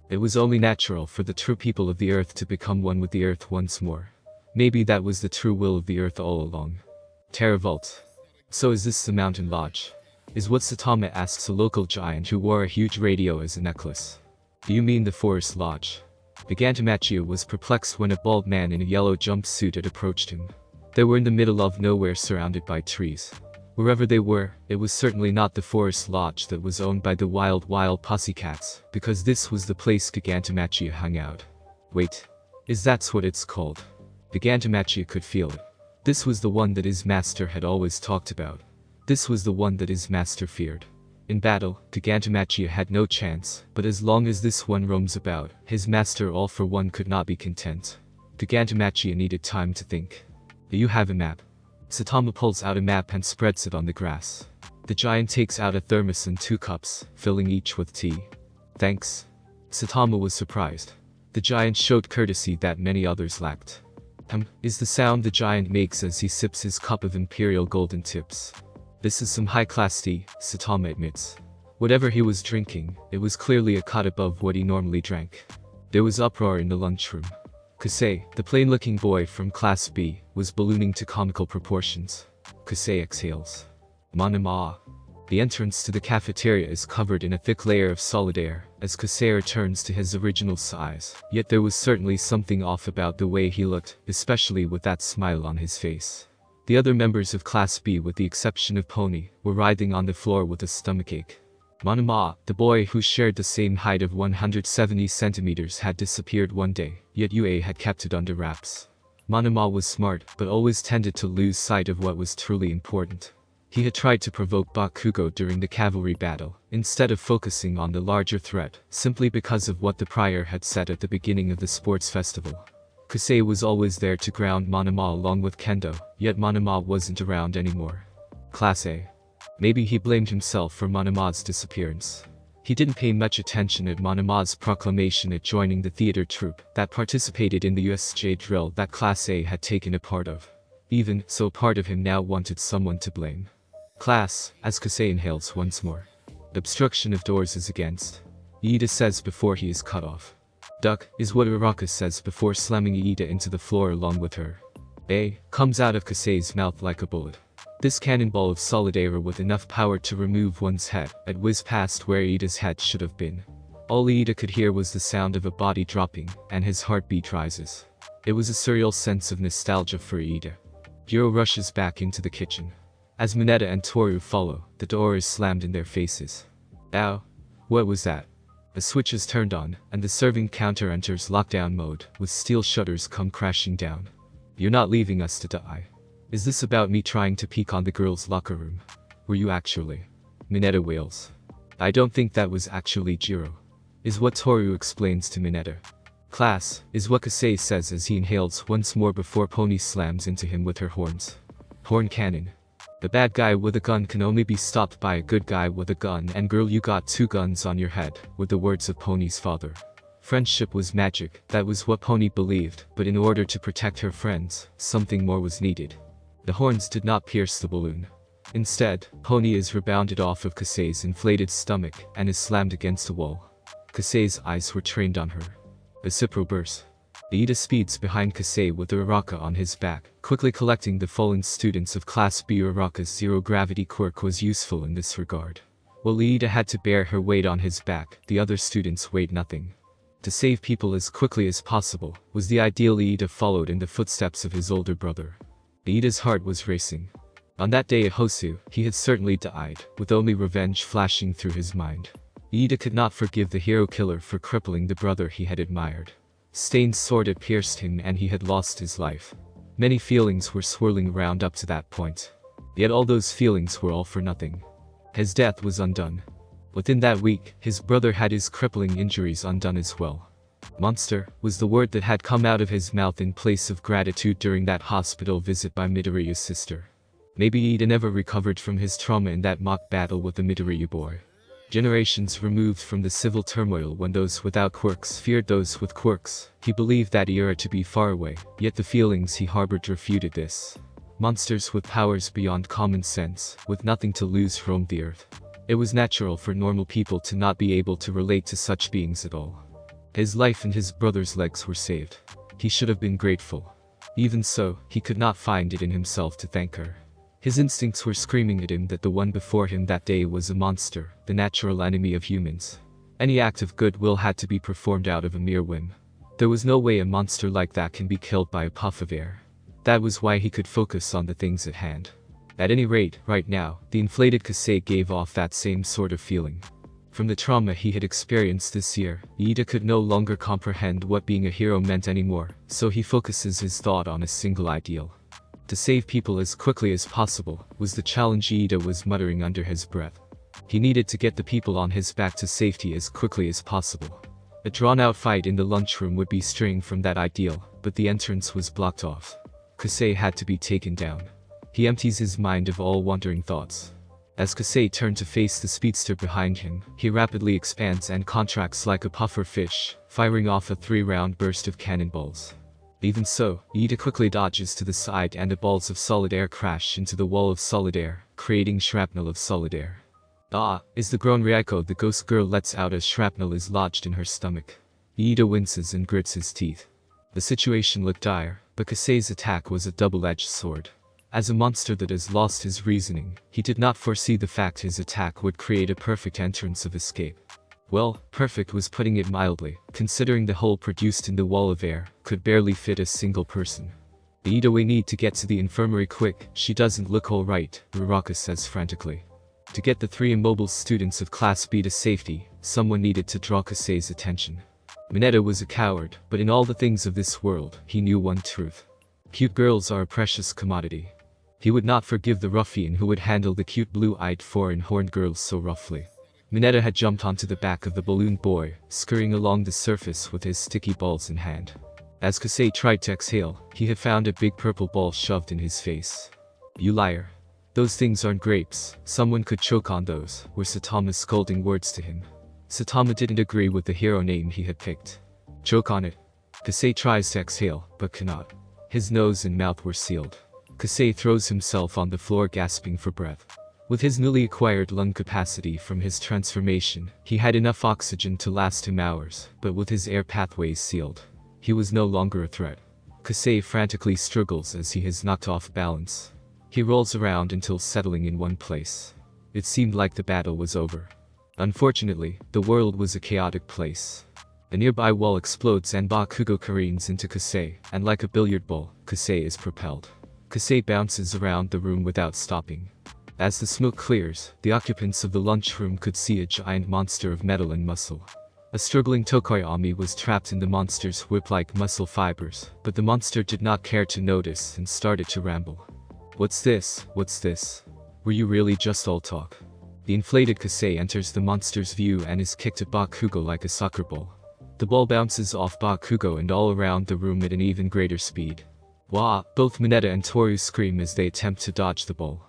S1: It was only natural for the true people of the earth to become one with the earth once more. Maybe that was the true will of the earth all along. Terra Vault. "So is this the mountain lodge?" is what Saitama asks a local giant who wore a huge radio as a necklace. "Do you mean the forest lodge?" The Gantamachia was perplexed when a bald man in a yellow jumpsuit had approached him. They were in the middle of nowhere surrounded by trees. Wherever they were, it was certainly not the forest lodge that was owned by the wild pussycats, because this was the place Gigantomachia hung out. Wait. Is that what it's called? Gigantomachia could feel it. This was the one that his master had always talked about. This was the one that his master feared. In battle, Gigantomachia had no chance, but as long as this one roams about, his master all for one could not be content. Gigantomachia needed time to think. "Do you have a map?" Saitama pulls out a map and spreads it on the grass. The giant takes out a thermos and 2 cups, filling each with tea. Thanks. Saitama was surprised. The giant showed courtesy that many others lacked. Is the sound the giant makes as he sips his cup of imperial golden tips. This is some high-class tea, Saitama admits. Whatever he was drinking, it was clearly a cut above what he normally drank. There was uproar in the lunchroom. Kusei, the plain-looking boy from Class B, was ballooning to comical proportions. Kusei exhales. Manama. The entrance to the cafeteria is covered in a thick layer of solid air, as Kusei returns to his original size. Yet there was certainly something off about the way he looked, especially with that smile on his face. The other members of Class B, with the exception of Pony, were writhing on the floor with a stomachache. Manama, the boy who shared the same height of 170 centimeters, had disappeared one day, yet UA had kept it under wraps. Manama was smart, but always tended to lose sight of what was truly important. He had tried to provoke Bakugo during the cavalry battle, instead of focusing on the larger threat, simply because of what the prior had said at the beginning of the sports festival. Kusei was always there to ground Manama along with Kendo, yet Manama wasn't around anymore. Class A. Maybe he blamed himself for Manama's disappearance. He didn't pay much attention at Manama's proclamation at joining the theater troupe that participated in the USJ drill that Class A had taken a part of. Even so, part of him now wanted someone to blame. Class, as Kusei inhales once more. Obstruction of doors is against. Iida says before he is cut off. Duck, is what Uraka says before slamming Iida into the floor along with her. A, comes out of Kusei's mouth like a bullet. This cannonball of solid air with enough power to remove one's head had whizzed past where Iida's head should have been. All Iida could hear was the sound of a body dropping, and his heartbeat rises. It was a surreal sense of nostalgia for Iida. Bureau rushes back into the kitchen. As Mineta and Toru follow, the door is slammed in their faces. Ow. What was that? A switch is turned on, and the serving counter enters lockdown mode, with steel shutters come crashing down. You're not leaving us to die. Is this about me trying to peek on the girls' locker room? Were you actually? Mineta wails. I don't think that was actually Jiro. Is what Toru explains to Mineta. Class, is what Kusei says as he inhales once more before Pony slams into him with her horns. Horn cannon. The bad guy with a gun can only be stopped by a good guy with a gun, and girl, you got 2 guns on your head, were the words of Pony's father. Friendship was magic, that was what Pony believed, but in order to protect her friends, something more was needed. The horns did not pierce the balloon. Instead, Pony is rebounded off of Kusei's inflated stomach and is slammed against a wall. Kusei's eyes were trained on her. A Cipro burst. Iida speeds behind Kusei with Uraka on his back, quickly collecting the fallen students of Class B. Uraka's zero-gravity quirk was useful in this regard. While Iida had to bear her weight on his back, the other students weighed nothing. To save people as quickly as possible was the ideal. Iida followed in the footsteps of his older brother. Iida's heart was racing. On that day at Hosu, he had certainly died, with only revenge flashing through his mind. Iida could not forgive the hero killer for crippling the brother he had admired. Stain's sword had pierced him and he had lost his life. Many feelings were swirling around up to that point. Yet all those feelings were all for nothing. His death was undone. Within that week, his brother had his crippling injuries undone as well. Monster was the word that had come out of his mouth in place of gratitude during that hospital visit by Midoriya's sister. Maybe Iida never recovered from his trauma in that mock battle with the Midoriya boy. Generations removed from the civil turmoil when those without quirks feared those with quirks, he believed that era to be far away, yet the feelings he harbored refuted this. Monsters with powers beyond common sense, with nothing to lose, roamed the earth. It was natural for normal people to not be able to relate to such beings at all. His life and his brother's legs were saved. He should have been grateful. Even so, he could not find it in himself to thank her. His instincts were screaming at him that the one before him that day was a monster, the natural enemy of humans. Any act of goodwill had to be performed out of a mere whim. There was no way a monster like that can be killed by a puff of air. That was why he could focus on the things at hand. At any rate, right now, the inflated Kusei gave off that same sort of feeling. From the trauma he had experienced this year, Iida could no longer comprehend what being a hero meant anymore, so he focuses his thought on a single ideal. To save people as quickly as possible was the challenge Iida was muttering under his breath. He needed to get the people on his back to safety as quickly as possible. A drawn-out fight in the lunchroom would be straying from that ideal, but the entrance was blocked off. Kusei had to be taken down. He empties his mind of all wandering thoughts. As Kasei turned to face the speedster behind him, he rapidly expands and contracts like a puffer fish, firing off a 3-round burst of cannonballs. Even so, Ida quickly dodges to the side and the balls of solid air crash into the wall of solid air, creating shrapnel of solid air. "Ah!" is the groan Ryako the ghost girl lets out as shrapnel is lodged in her stomach. Ida winces and grits his teeth. The situation looked dire, but Kasei's attack was a double-edged sword. As a monster that has lost his reasoning, he did not foresee the fact his attack would create a perfect entrance of escape. Well, perfect was putting it mildly, considering the hole produced in the wall of air could barely fit a single person. "Ida, we need to get to the infirmary quick, she doesn't look alright," Uraraka says frantically. To get the 3 immobile students of Class B to safety, someone needed to draw Kasei's attention. Mineta was a coward, but in all the things of this world, he knew one truth. Cute girls are a precious commodity. He would not forgive the ruffian who would handle the cute blue-eyed foreign-horned girls so roughly. Mineta had jumped onto the back of the balloon boy, scurrying along the surface with his sticky balls in hand. As Kasei tried to exhale, he had found a big purple ball shoved in his face. "You liar. Those things aren't grapes, someone could choke on those," were Saitama's scolding words to him. Saitama didn't agree with the hero name he had picked. "Choke on it." Kasei tries to exhale, but cannot. His nose and mouth were sealed. Kasei throws himself on the floor gasping for breath. With his newly acquired lung capacity from his transformation, he had enough oxygen to last him hours, but with his air pathways sealed, he was no longer a threat. Kasei frantically struggles as he is knocked off balance. He rolls around until settling in one place. It seemed like the battle was over. Unfortunately, the world was a chaotic place. A nearby wall explodes and Bakugo careens into Kasei, and like a billiard ball, Kasei is propelled. Kasei bounces around the room without stopping. As the smoke clears, the occupants of the lunchroom could see a giant monster of metal and muscle. A struggling Tokoyami was trapped in the monster's whip-like muscle fibers, but the monster did not care to notice and started to ramble. "What's this? What's this? Were you really just all talk?" The inflated Kasei enters the monster's view and is kicked at Bakugo like a soccer ball. The ball bounces off Bakugo and all around the room at an even greater speed. "Wah!" Both Mineta and Toru scream as they attempt to dodge the ball.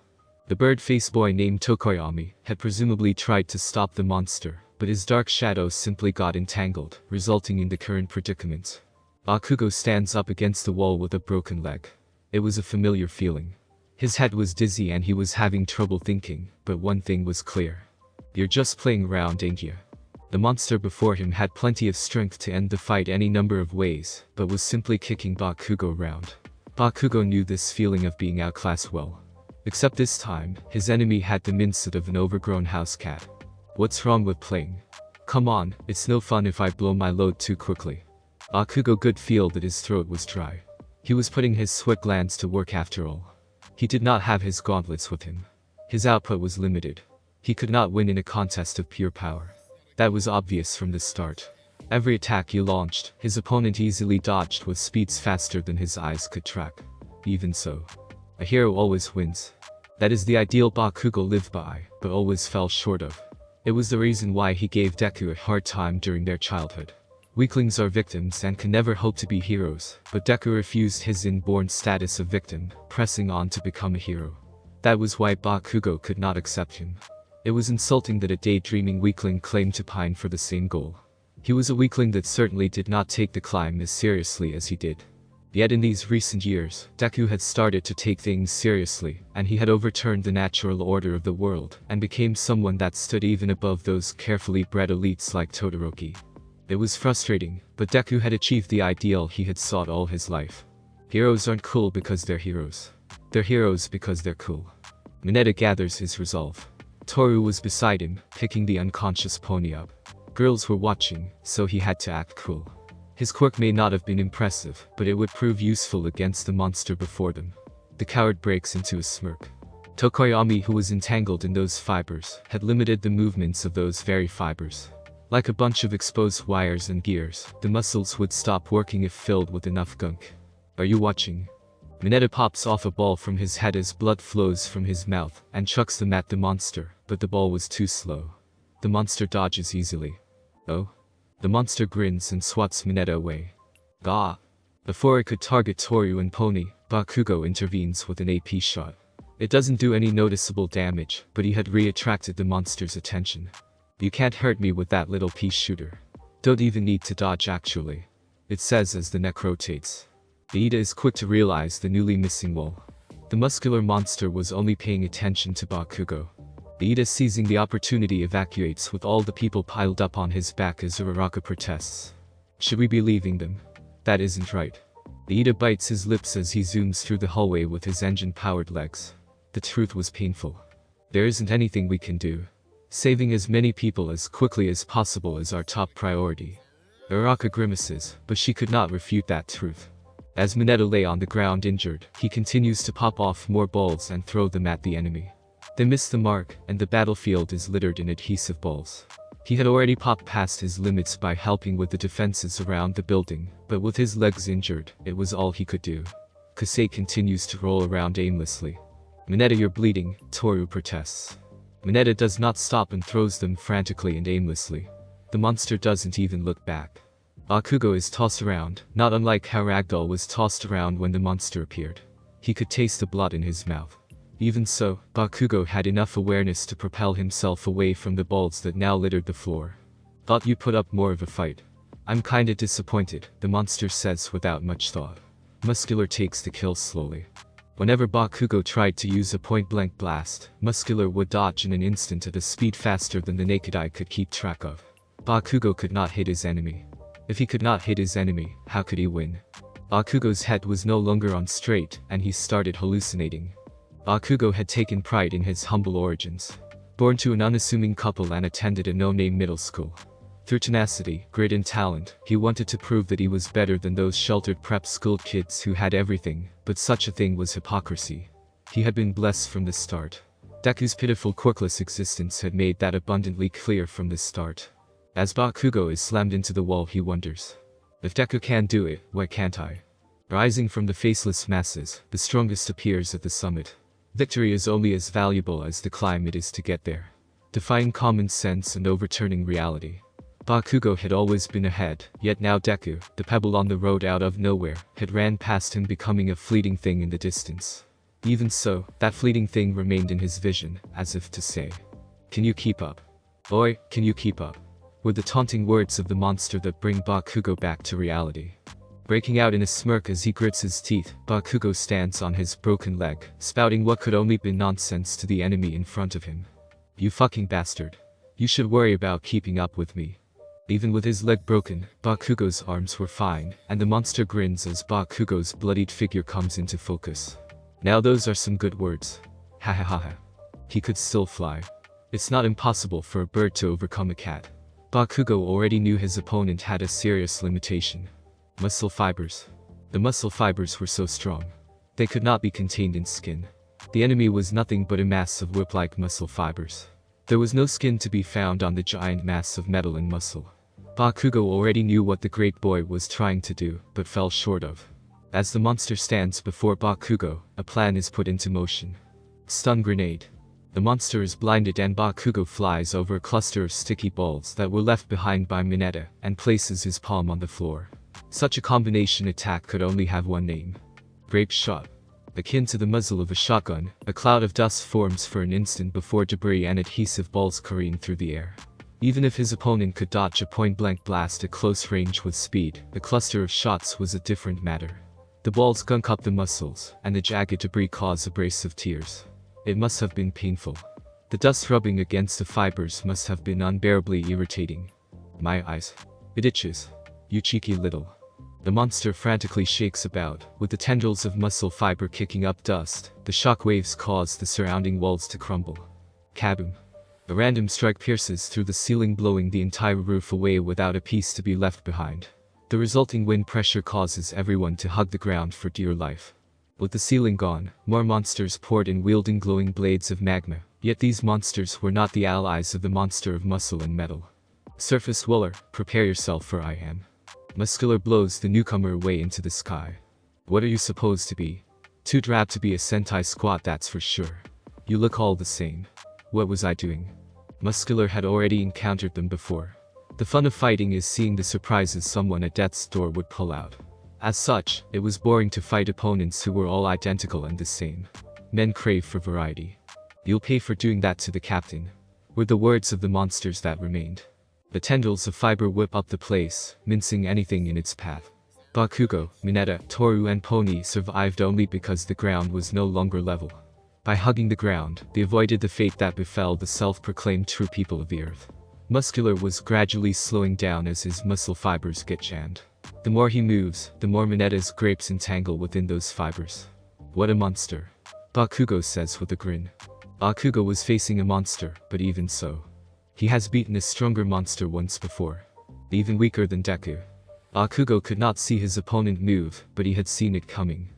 S1: The bird-faced boy named Tokoyami had presumably tried to stop the monster, but his dark shadow simply got entangled, resulting in the current predicament. Bakugo stands up against the wall with a broken leg. It was a familiar feeling. His head was dizzy and he was having trouble thinking, but one thing was clear. "You're just playing around, ain't you?" The monster before him had plenty of strength to end the fight any number of ways, but was simply kicking Bakugo around. Bakugo knew this feeling of being outclassed well. Except this time, his enemy had the mindset of an overgrown house cat. "What's wrong with playing? Come on, it's no fun if I blow my load too quickly." Bakugo could feel that his throat was dry. He was putting his sweat glands to work after all. He did not have his gauntlets with him. His output was limited. He could not win in a contest of pure power. That was obvious from the start. Every attack he launched, his opponent easily dodged with speeds faster than his eyes could track. Even so, a hero always wins. That is the ideal Bakugo lived by, but always fell short of. It was the reason why he gave Deku a hard time during their childhood. Weaklings are victims and can never hope to be heroes, but Deku refused his inborn status of victim, pressing on to become a hero. That was why Bakugo could not accept him. It was insulting that a daydreaming weakling claimed to pine for the same goal. He was a weakling that certainly did not take the climb as seriously as he did. Yet in these recent years, Deku had started to take things seriously, and he had overturned the natural order of the world, and became someone that stood even above those carefully bred elites like Todoroki. It was frustrating, but Deku had achieved the ideal he had sought all his life. Heroes aren't cool because they're heroes. They're heroes because they're cool. Mineta gathers his resolve. Toru was beside him, picking the unconscious pony up. Girls were watching, so he had to act cool. His quirk may not have been impressive, but it would prove useful against the monster before them. The coward breaks into a smirk. Tokoyami, who was entangled in those fibers, had limited the movements of those very fibers. Like a bunch of exposed wires and gears, the muscles would stop working if filled with enough gunk. "Are you watching?" Mineta pops off a ball from his head as blood flows from his mouth, and chucks them at the monster, but the ball was too slow. The monster dodges easily. "Oh?" The monster grins and swats Mineta away. "Gah!" Before it could target Toru and Pony, Bakugo intervenes with an AP shot. It doesn't do any noticeable damage, but he had re-attracted the monster's attention. You can't hurt me with that little pea shooter. Don't even need to dodge actually. It says as the neck rotates. Iida is quick to realize the newly missing wall. The muscular monster was only paying attention to Bakugo. Iida, seizing the opportunity, evacuates with all the people piled up on his back as Uraraka protests. Should we be leaving them? That isn't right. Iida bites his lips as he zooms through the hallway with his engine-powered legs. The truth was painful. There isn't anything we can do. Saving as many people as quickly as possible is our top priority. Uraraka grimaces, but she could not refute that truth. As Mineta lay on the ground injured, he continues to pop off more balls and throw them at the enemy. They miss the mark, and the battlefield is littered in adhesive balls. He had already popped past his limits by helping with the defenses around the building, but with his legs injured, it was all he could do. Kasei continues to roll around aimlessly. Mineta, you're bleeding, Toru protests. Mineta does not stop and throws them frantically and aimlessly. The monster doesn't even look back. Bakugo is tossed around, not unlike how Ragdoll was tossed around when the monster appeared. He could taste the blood in his mouth. Even so, Bakugo had enough awareness to propel himself away from the balls that now littered the floor. Thought you put up more of a fight. I'm kinda disappointed, the monster says without much thought. Muscular takes the kill slowly. Whenever Bakugo tried to use a point-blank blast, Muscular would dodge in an instant at a speed faster than the naked eye could keep track of. Bakugo could not hit his enemy. If he could not hit his enemy, how could he win? Bakugo's head was no longer on straight, and he started hallucinating. Bakugo had taken pride in his humble origins. Born to an unassuming couple and attended a no-name middle school. Through tenacity, grit and talent, he wanted to prove that he was better than those sheltered prep school kids who had everything, but such a thing was hypocrisy. He had been blessed from the start. Deku's pitiful quirkless existence had made that abundantly clear from the start. As Bakugo is slammed into the wall, he wonders. If Deku can do it, why can't I? Rising from the faceless masses, the strongest appears at the summit. Victory is only as valuable as the climb it is to get there. Defying common sense and overturning reality. Bakugo had always been ahead, yet now Deku, the pebble on the road out of nowhere, had ran past him, becoming a fleeting thing in the distance. Even so, that fleeting thing remained in his vision, as if to say, "Can you keep up? Oi, can you keep up?" Were the taunting words of the monster that bring Bakugo back to reality. Breaking out in a smirk as he grits his teeth, Bakugo stands on his broken leg, spouting what could only be nonsense to the enemy in front of him. "You fucking bastard. You should worry about keeping up with me." Even with his leg broken, Bakugo's arms were fine, and the monster grins as Bakugo's bloodied figure comes into focus. Now those are some good words. Ha ha ha ha. He could still fly. It's not impossible for a bird to overcome a cat. Bakugo already knew his opponent had a serious limitation. Muscle fibers. The muscle fibers were so strong. They could not be contained in skin. The enemy was nothing but a mass of whip-like muscle fibers. There was no skin to be found on the giant mass of metal and muscle. Bakugo already knew what the great boy was trying to do, but fell short of. As the monster stands before Bakugo, a plan is put into motion. Stun grenade. The monster is blinded and Bakugo flies over a cluster of sticky balls that were left behind by Mineta, and places his palm on the floor. Such a combination attack could only have one name. Grape shot. Akin to the muzzle of a shotgun, a cloud of dust forms for an instant before debris and adhesive balls careen through the air. Even if his opponent could dodge a point-blank blast at close range with speed, the cluster of shots was a different matter. The balls gunk up the muscles, and the jagged debris cause a brace of tears. It must have been painful. The dust rubbing against the fibers must have been unbearably irritating. My eyes. It itches. You cheeky little. The monster frantically shakes about, with the tendrils of muscle fiber kicking up dust. The shock waves cause the surrounding walls to crumble. Kaboom. A random strike pierces through the ceiling, blowing the entire roof away without a piece to be left behind. The resulting wind pressure causes everyone to hug the ground for dear life. With the ceiling gone, more monsters poured in wielding glowing blades of magma, yet these monsters were not the allies of the monster of muscle and metal. Surface Waller, prepare yourself for I am. Muscular blows the newcomer away into the sky. What are you supposed to be? Too drab to be a Sentai squad, that's for sure. You look all the same. What was I doing? Muscular had already encountered them before. The fun of fighting is seeing the surprises someone at death's door would pull out. As such, it was boring to fight opponents who were all identical and the same. Men crave for variety. You'll pay for doing that to the captain, were the words of the monsters that remained. The tendrils of fiber whip up the place, mincing anything in its path. Bakugo, Mineta, Toru and Pony survived only because the ground was no longer level. By hugging the ground, they avoided the fate that befell the self-proclaimed true people of the earth. Muscular was gradually slowing down as his muscle fibers get jammed. The more he moves, the more Mineta's grapes entangle within those fibers. What a monster, Bakugo says with a grin. Bakugo was facing a monster, but even so, he has beaten a stronger monster once before. Even weaker than Deku. Bakugo could not see his opponent move, but he had seen it coming.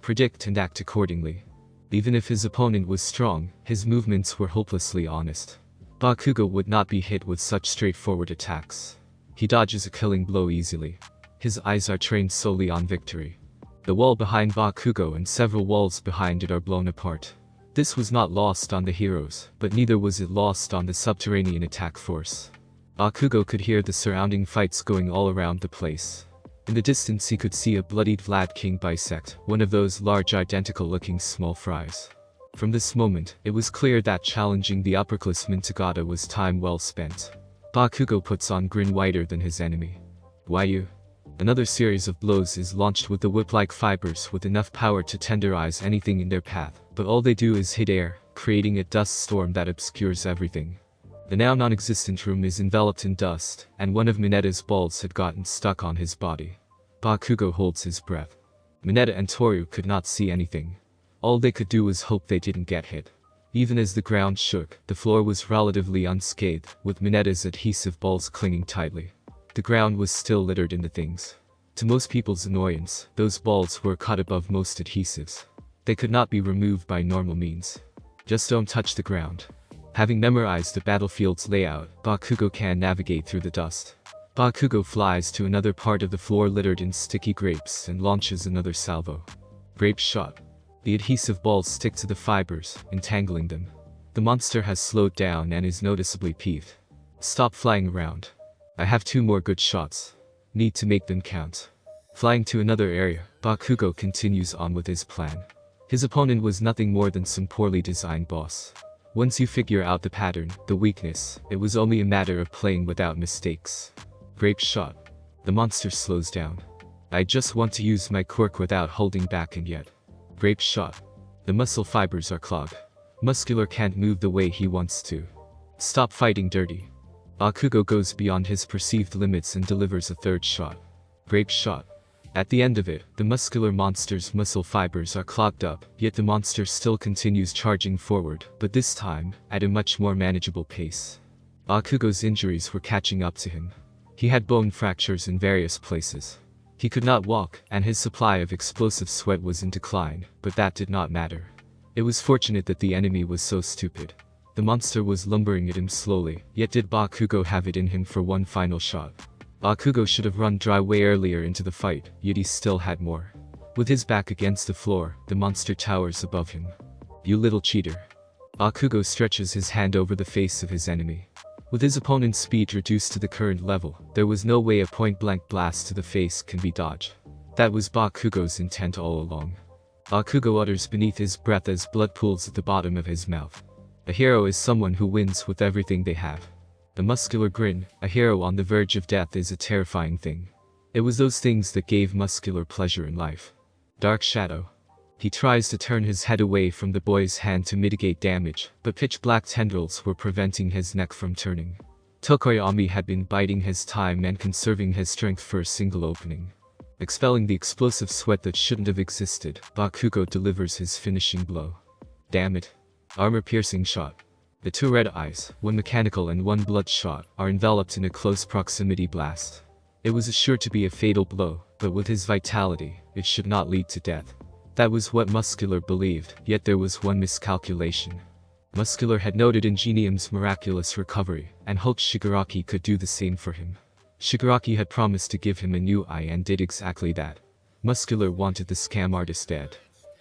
S1: Predict and act accordingly. Even if his opponent was strong, his movements were hopelessly honest. Bakugo would not be hit with such straightforward attacks. He dodges a killing blow easily. His eyes are trained solely on victory. The wall behind Bakugo and several walls behind it are blown apart. This was not lost on the heroes, but neither was it lost on the subterranean attack force. Bakugo could hear the surrounding fights going all around the place. In the distance he could see a bloodied Vlad King bisect one of those large identical-looking small fries. From this moment, it was clear that challenging the upperclassman Tagada was time well spent. Bakugo puts on grin wider than his enemy. Why you? Another series of blows is launched with the whip-like fibers with enough power to tenderize anything in their path, but all they do is hit air, creating a dust storm that obscures everything. The now non-existent room is enveloped in dust, and one of Mineta's balls had gotten stuck on his body. Bakugo holds his breath. Mineta and Toru could not see anything. All they could do was hope they didn't get hit. Even as the ground shook, the floor was relatively unscathed, with Mineta's adhesive balls clinging tightly. The ground was still littered in the things. To most people's annoyance, those balls were caught above most adhesives. They could not be removed by normal means. Just don't touch the ground. Having memorized the battlefield's layout, Bakugo can navigate through the dust. Bakugo flies to another part of the floor littered in sticky grapes and launches another salvo. Grape shot. The adhesive balls stick to the fibers, entangling them. The monster has slowed down and is noticeably peeved. Stop flying around. I have 2 more good shots. Need to make them count. Flying to another area, Bakugo continues on with his plan. His opponent was nothing more than some poorly designed boss. Once you figure out the pattern, the weakness, it was only a matter of playing without mistakes. Grape shot. The monster slows down. I just want to use my quirk without holding back, and yet. Grape shot. The muscle fibers are clogged. Muscular can't move the way he wants to. Stop fighting dirty. Bakugo goes beyond his perceived limits and delivers a 3rd shot. Grape shot. At the end of it, the muscular monster's muscle fibers are clogged up, yet the monster still continues charging forward, but this time, at a much more manageable pace. Bakugo's injuries were catching up to him. He had bone fractures in various places. He could not walk, and his supply of explosive sweat was in decline, but that did not matter. It was fortunate that the enemy was so stupid. The monster was lumbering at him slowly, yet did Bakugo have it in him for one final shot? Bakugo should have run dry way earlier into the fight, yet he still had more. With his back against the floor, the monster towers above him. You little cheater. Bakugo stretches his hand over the face of his enemy. With his opponent's speed reduced to the current level, there was no way a point-blank blast to the face can be dodged. That was Bakugo's intent all along. Bakugo utters beneath his breath as blood pools at the bottom of his mouth. A hero is someone who wins with everything they have. The muscular grin, a hero on the verge of death, is a terrifying thing. It was those things that gave Muscular pleasure in life. Dark shadow. He tries to turn his head away from the boy's hand to mitigate damage, but pitch-black tendrils were preventing his neck from turning. Tokoyami had been biding his time and conserving his strength for a single opening. Expelling the explosive sweat that shouldn't have existed, Bakugo delivers his finishing blow. Damn it. Armor-piercing shot. The 2 red eyes, one mechanical and one bloodshot, are enveloped in a close proximity blast. It was assured to be a fatal blow, but with his vitality, it should not lead to death. That was what Muscular believed, yet there was one miscalculation. Muscular had noted Ingenium's miraculous recovery, and hoped Shigaraki could do the same for him. Shigaraki had promised to give him a new eye and did exactly that. Muscular wanted the scam artist dead.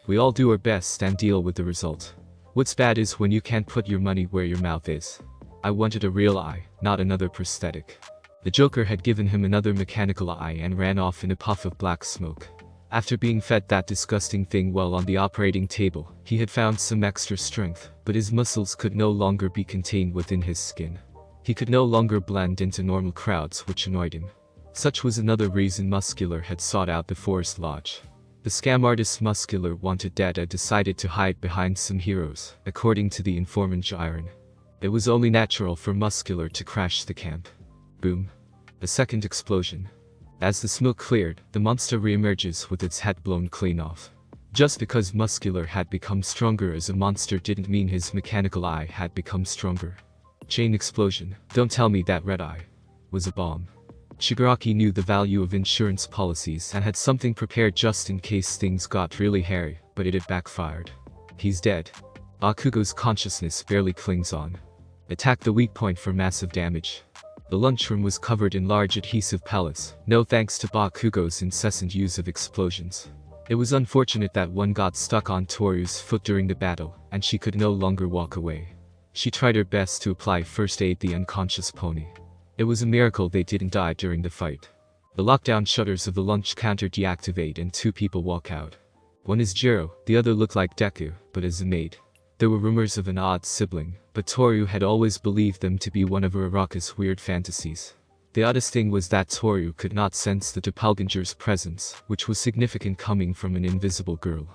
S1: We all do our best and deal with the result. What's bad is when you can't put your money where your mouth is. I wanted a real eye, not another prosthetic. The Joker had given him another mechanical eye and ran off in a puff of black smoke. After being fed that disgusting thing while on the operating table, he had found some extra strength, but his muscles could no longer be contained within his skin. He could no longer blend into normal crowds, which annoyed him. Such was another reason Muscular had sought out the Forest Lodge. The scam artist Muscular wanted dead and decided to hide behind some heroes, according to the informant Jiren. It was only natural for Muscular to crash the camp. Boom. A second explosion. As the smoke cleared, the monster reemerges with its head blown clean off. Just because Muscular had become stronger as a monster didn't mean his mechanical eye had become stronger. Chain explosion. Don't tell me that red eye was a bomb. Shigaraki knew the value of insurance policies and had something prepared just in case things got really hairy, but it had backfired. He's dead. Bakugo's consciousness barely clings on. Attack the weak point for massive damage. The lunchroom was covered in large adhesive pellets, no thanks to Bakugo's incessant use of explosions. It was unfortunate that one got stuck on Toru's foot during the battle, and she could no longer walk away. She tried her best to apply first aid the unconscious pony. It was a miracle they didn't die during the fight. The lockdown shutters of the lunch counter deactivate and two people walk out. One is Jiro, the other looked like Deku, but as a maid. There were rumors of an odd sibling, but Toru had always believed them to be one of Uraraka's weird fantasies. The oddest thing was that Toru could not sense the doppelganger's presence, which was significant coming from an invisible girl.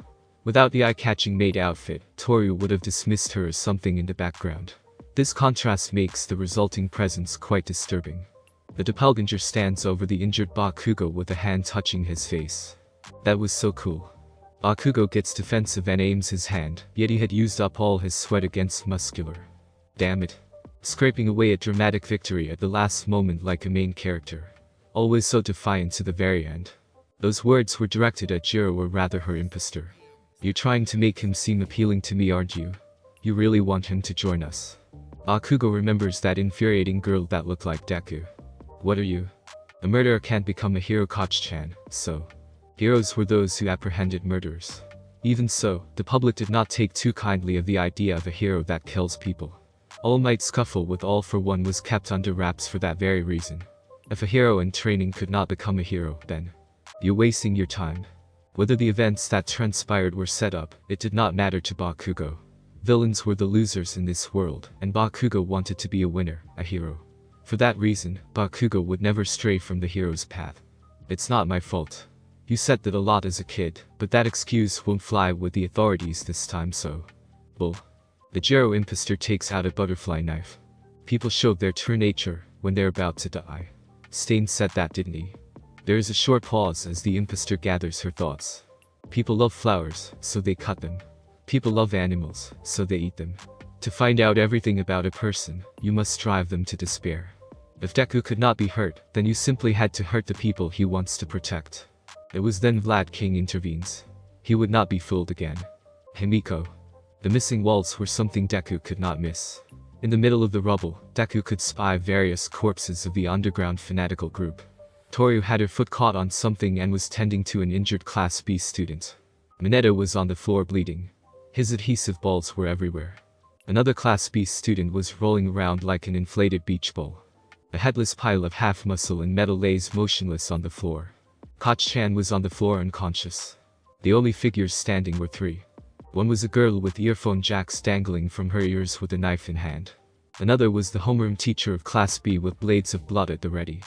S1: Without the eye-catching maid outfit, Toru would have dismissed her as something in the background. This contrast makes the resulting presence quite disturbing. The doppelganger stands over the injured Bakugo with a hand touching his face. That was so cool. Bakugo gets defensive and aims his hand, yet he had used up all his sweat against Muscular. Damn it. Scraping away a dramatic victory at the last moment like a main character. Always so defiant to the very end. Those words were directed at Jiro, or rather her imposter. You're trying to make him seem appealing to me, aren't you? You really want him to join us. Bakugo remembers that infuriating girl that looked like Deku. What are you? A murderer can't become a hero, Koch-chan, so. Heroes were those who apprehended murderers. Even so, the public did not take too kindly of the idea of a hero that kills people. All Might's scuffle with All for One was kept under wraps for that very reason. If a hero in training could not become a hero, then you're wasting your time. Whether the events that transpired were set up, it did not matter to Bakugo. Villains were the losers in this world, and Bakugo wanted to be a winner, a hero. For that reason, Bakugo would never stray from the hero's path. It's not my fault. You said that a lot as a kid, but that excuse won't fly with the authorities this time, so. Bull. The Jiro imposter takes out a butterfly knife. People show their true nature when they're about to die. Stain said that, didn't he? There is a short pause as the imposter gathers her thoughts. People love flowers, so they cut them. People love animals, so they eat them. To find out everything about a person, you must drive them to despair. If Deku could not be hurt, then you simply had to hurt the people he wants to protect. It was then Vlad King intervenes. He would not be fooled again. Himiko. The missing walls were something Deku could not miss. In the middle of the rubble, Deku could spy various corpses of the underground fanatical group. Toru had her foot caught on something and was tending to an injured Class B student. Mineta was on the floor bleeding. His adhesive balls were everywhere. Another Class B student was rolling around like an inflated beach ball. A headless pile of half muscle and metal lays motionless on the floor. Koch-chan was on the floor unconscious. The only figures standing were three. One was a girl with earphone jacks dangling from her ears with a knife in hand. Another was the homeroom teacher of Class B with blades of blood at the ready.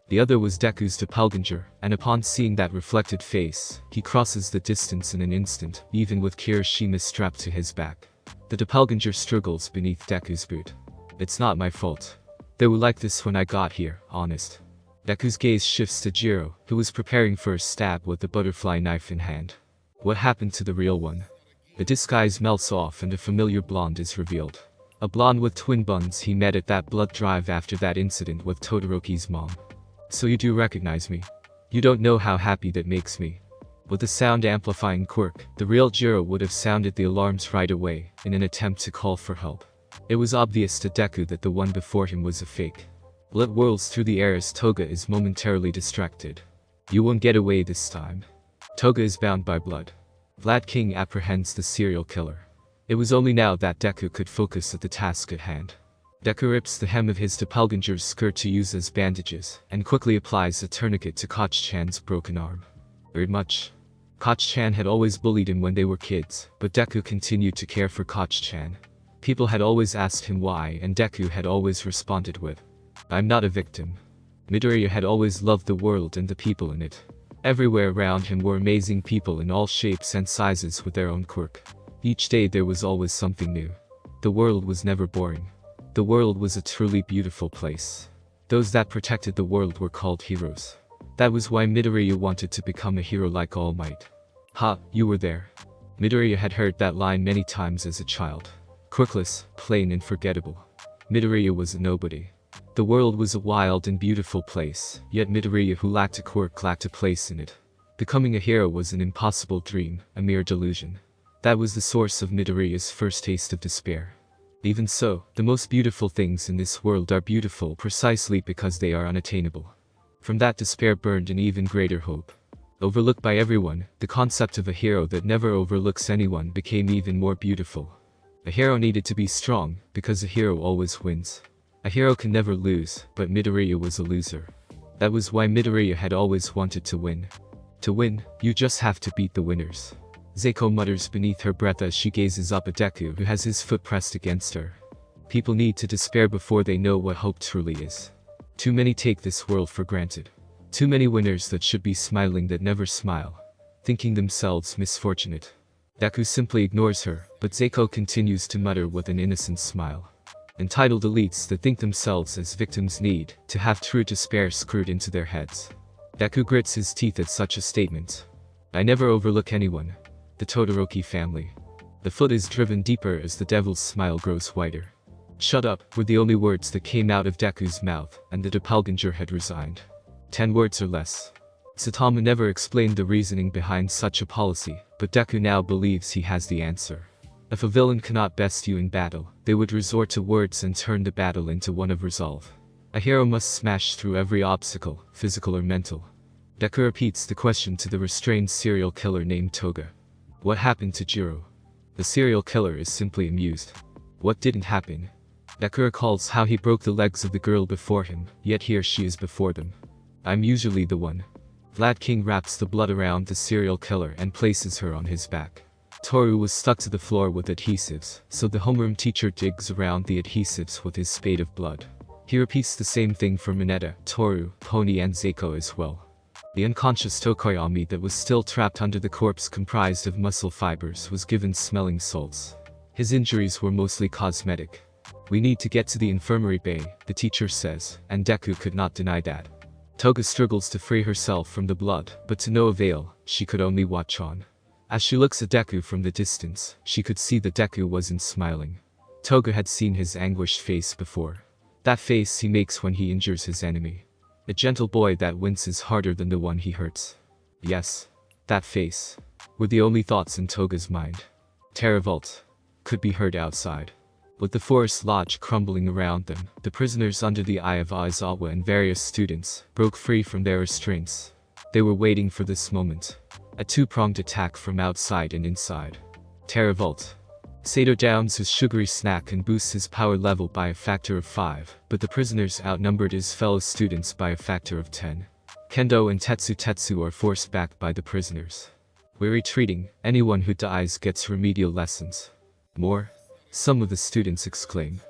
S1: The other was Deku's doppelganger, and upon seeing that reflected face, he crosses the distance in an instant, even with Kirishima strapped to his back. The doppelganger struggles beneath Deku's boot. It's not my fault. They were like this when I got here, honest. Deku's gaze shifts to Jiro, who was preparing for a stab with the butterfly knife in hand. What happened to the real one? The disguise melts off and a familiar blonde is revealed. A blonde with twin buns he met at that blood drive after that incident with Todoroki's mom. So you do recognize me? You don't know how happy that makes me. With the sound amplifying quirk, the real Jiro would have sounded the alarms right away, in an attempt to call for help. It was obvious to Deku that the one before him was a fake. Blood whirls through the air as Toga is momentarily distracted. You won't get away this time. Toga is bound by blood. Vlad King apprehends the serial killer. It was only now that Deku could focus at the task at hand. Deku rips the hem of his doppelganger's skirt to use as bandages, and quickly applies a tourniquet to Koch-chan's broken arm. Hurt much? Koch-chan had always bullied him when they were kids, but Deku continued to care for Koch-chan. People had always asked him why, and Deku had always responded with, "I'm not a victim." Midoriya had always loved the world and the people in it. Everywhere around him were amazing people in all shapes and sizes with their own quirk. Each day there was always something new. The world was never boring. The world was a truly beautiful place. Those that protected the world were called heroes. That was why Midoriya wanted to become a hero like All Might. "Ha, you were there." Midoriya had heard that line many times as a child. Quirkless, plain and forgettable. Midoriya was a nobody. The world was a wild and beautiful place, yet Midoriya, who lacked a quirk, lacked a place in it. Becoming a hero was an impossible dream, a mere delusion. That was the source of Midoriya's first taste of despair. Even so, the most beautiful things in this world are beautiful precisely because they are unattainable. From that despair burned an even greater hope. Overlooked by everyone, the concept of a hero that never overlooks anyone became even more beautiful. A hero needed to be strong, because a hero always wins. A hero can never lose, but Midoriya was a loser. That was why Midoriya had always wanted to win. To win, you just have to beat the winners. Zeiko mutters beneath her breath as she gazes up at Deku, who has his foot pressed against her. People need to despair before they know what hope truly is. Too many take this world for granted. Too many winners that should be smiling that never smile, thinking themselves misfortunate. Deku simply ignores her, but Zeiko continues to mutter with an innocent smile. Entitled elites that think themselves as victims need to have true despair screwed into their heads. Deku grits his teeth at such a statement. "I never overlook anyone." The Todoroki family. The foot is driven deeper as the devil's smile grows whiter. "Shut up," were the only words that came out of Deku's mouth, and the doppelganger had resigned. 10 words or less. Saitama never explained the reasoning behind such a policy, but Deku now believes he has the answer. If a villain cannot best you in battle, they would resort to words and turn the battle into one of resolve. A hero must smash through every obstacle, physical or mental. Deku repeats the question to the restrained serial killer named Toga. "What happened to Jiro?" The serial killer is simply amused. "What didn't happen?" Deku recalls how he broke the legs of the girl before him, yet here she is before them. "I'm usually the one." Vlad King wraps the blood around the serial killer and places her on his back. Toru was stuck to the floor with adhesives, so the homeroom teacher digs around the adhesives with his spade of blood. He repeats the same thing for Mineta, Toru, Pony and Zeiko as well. The unconscious Tokoyami that was still trapped under the corpse comprised of muscle fibers was given smelling salts. His injuries were mostly cosmetic. "We need to get to the infirmary bay," the teacher says, and Deku could not deny that. Toga struggles to free herself from the blood, but to no avail, she could only watch on. As she looks at Deku from the distance, she could see that Deku wasn't smiling. Toga had seen his anguished face before. That face he makes when he injures his enemy. A gentle boy that winces harder than the one he hurts. Yes, that face were the only thoughts in Toga's mind. Terrevolt could be heard outside. With the forest lodge crumbling around them, the prisoners under the eye of Aizawa and various students broke free from their restraints. They were waiting for this moment. A two-pronged attack from outside and inside. Terrevolt. Sato downs his sugary snack and boosts his power level by a factor of 5, but the prisoners outnumbered his fellow students by a factor of 10. Kendo and Tetsu are forced back by the prisoners. "We're retreating, anyone who dies gets remedial lessons." "More?" some of the students exclaim.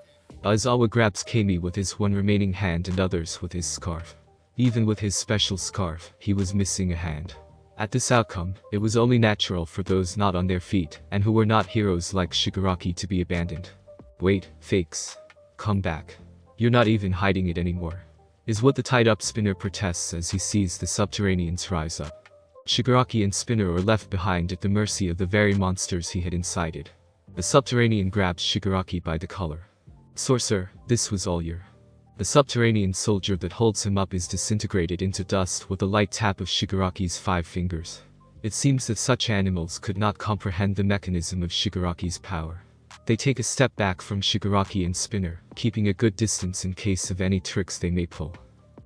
S1: Aizawa grabs Kami with his one remaining hand and others with his scarf. Even with his special scarf, he was missing a hand. At this outcome, it was only natural for those not on their feet, and who were not heroes like Shigaraki to be abandoned. "Wait, fakes. Come back. You're not even hiding it anymore," is what the tied-up Spinner protests as he sees the subterraneans rise up. Shigaraki and Spinner are left behind at the mercy of the very monsters he had incited. The subterranean grabs Shigaraki by the collar. "Sorcerer, this was all your..." The subterranean soldier that holds him up is disintegrated into dust with a light tap of Shigaraki's 5 fingers. It seems that such animals could not comprehend the mechanism of Shigaraki's power. They take a step back from Shigaraki and Spinner, keeping a good distance in case of any tricks they may pull.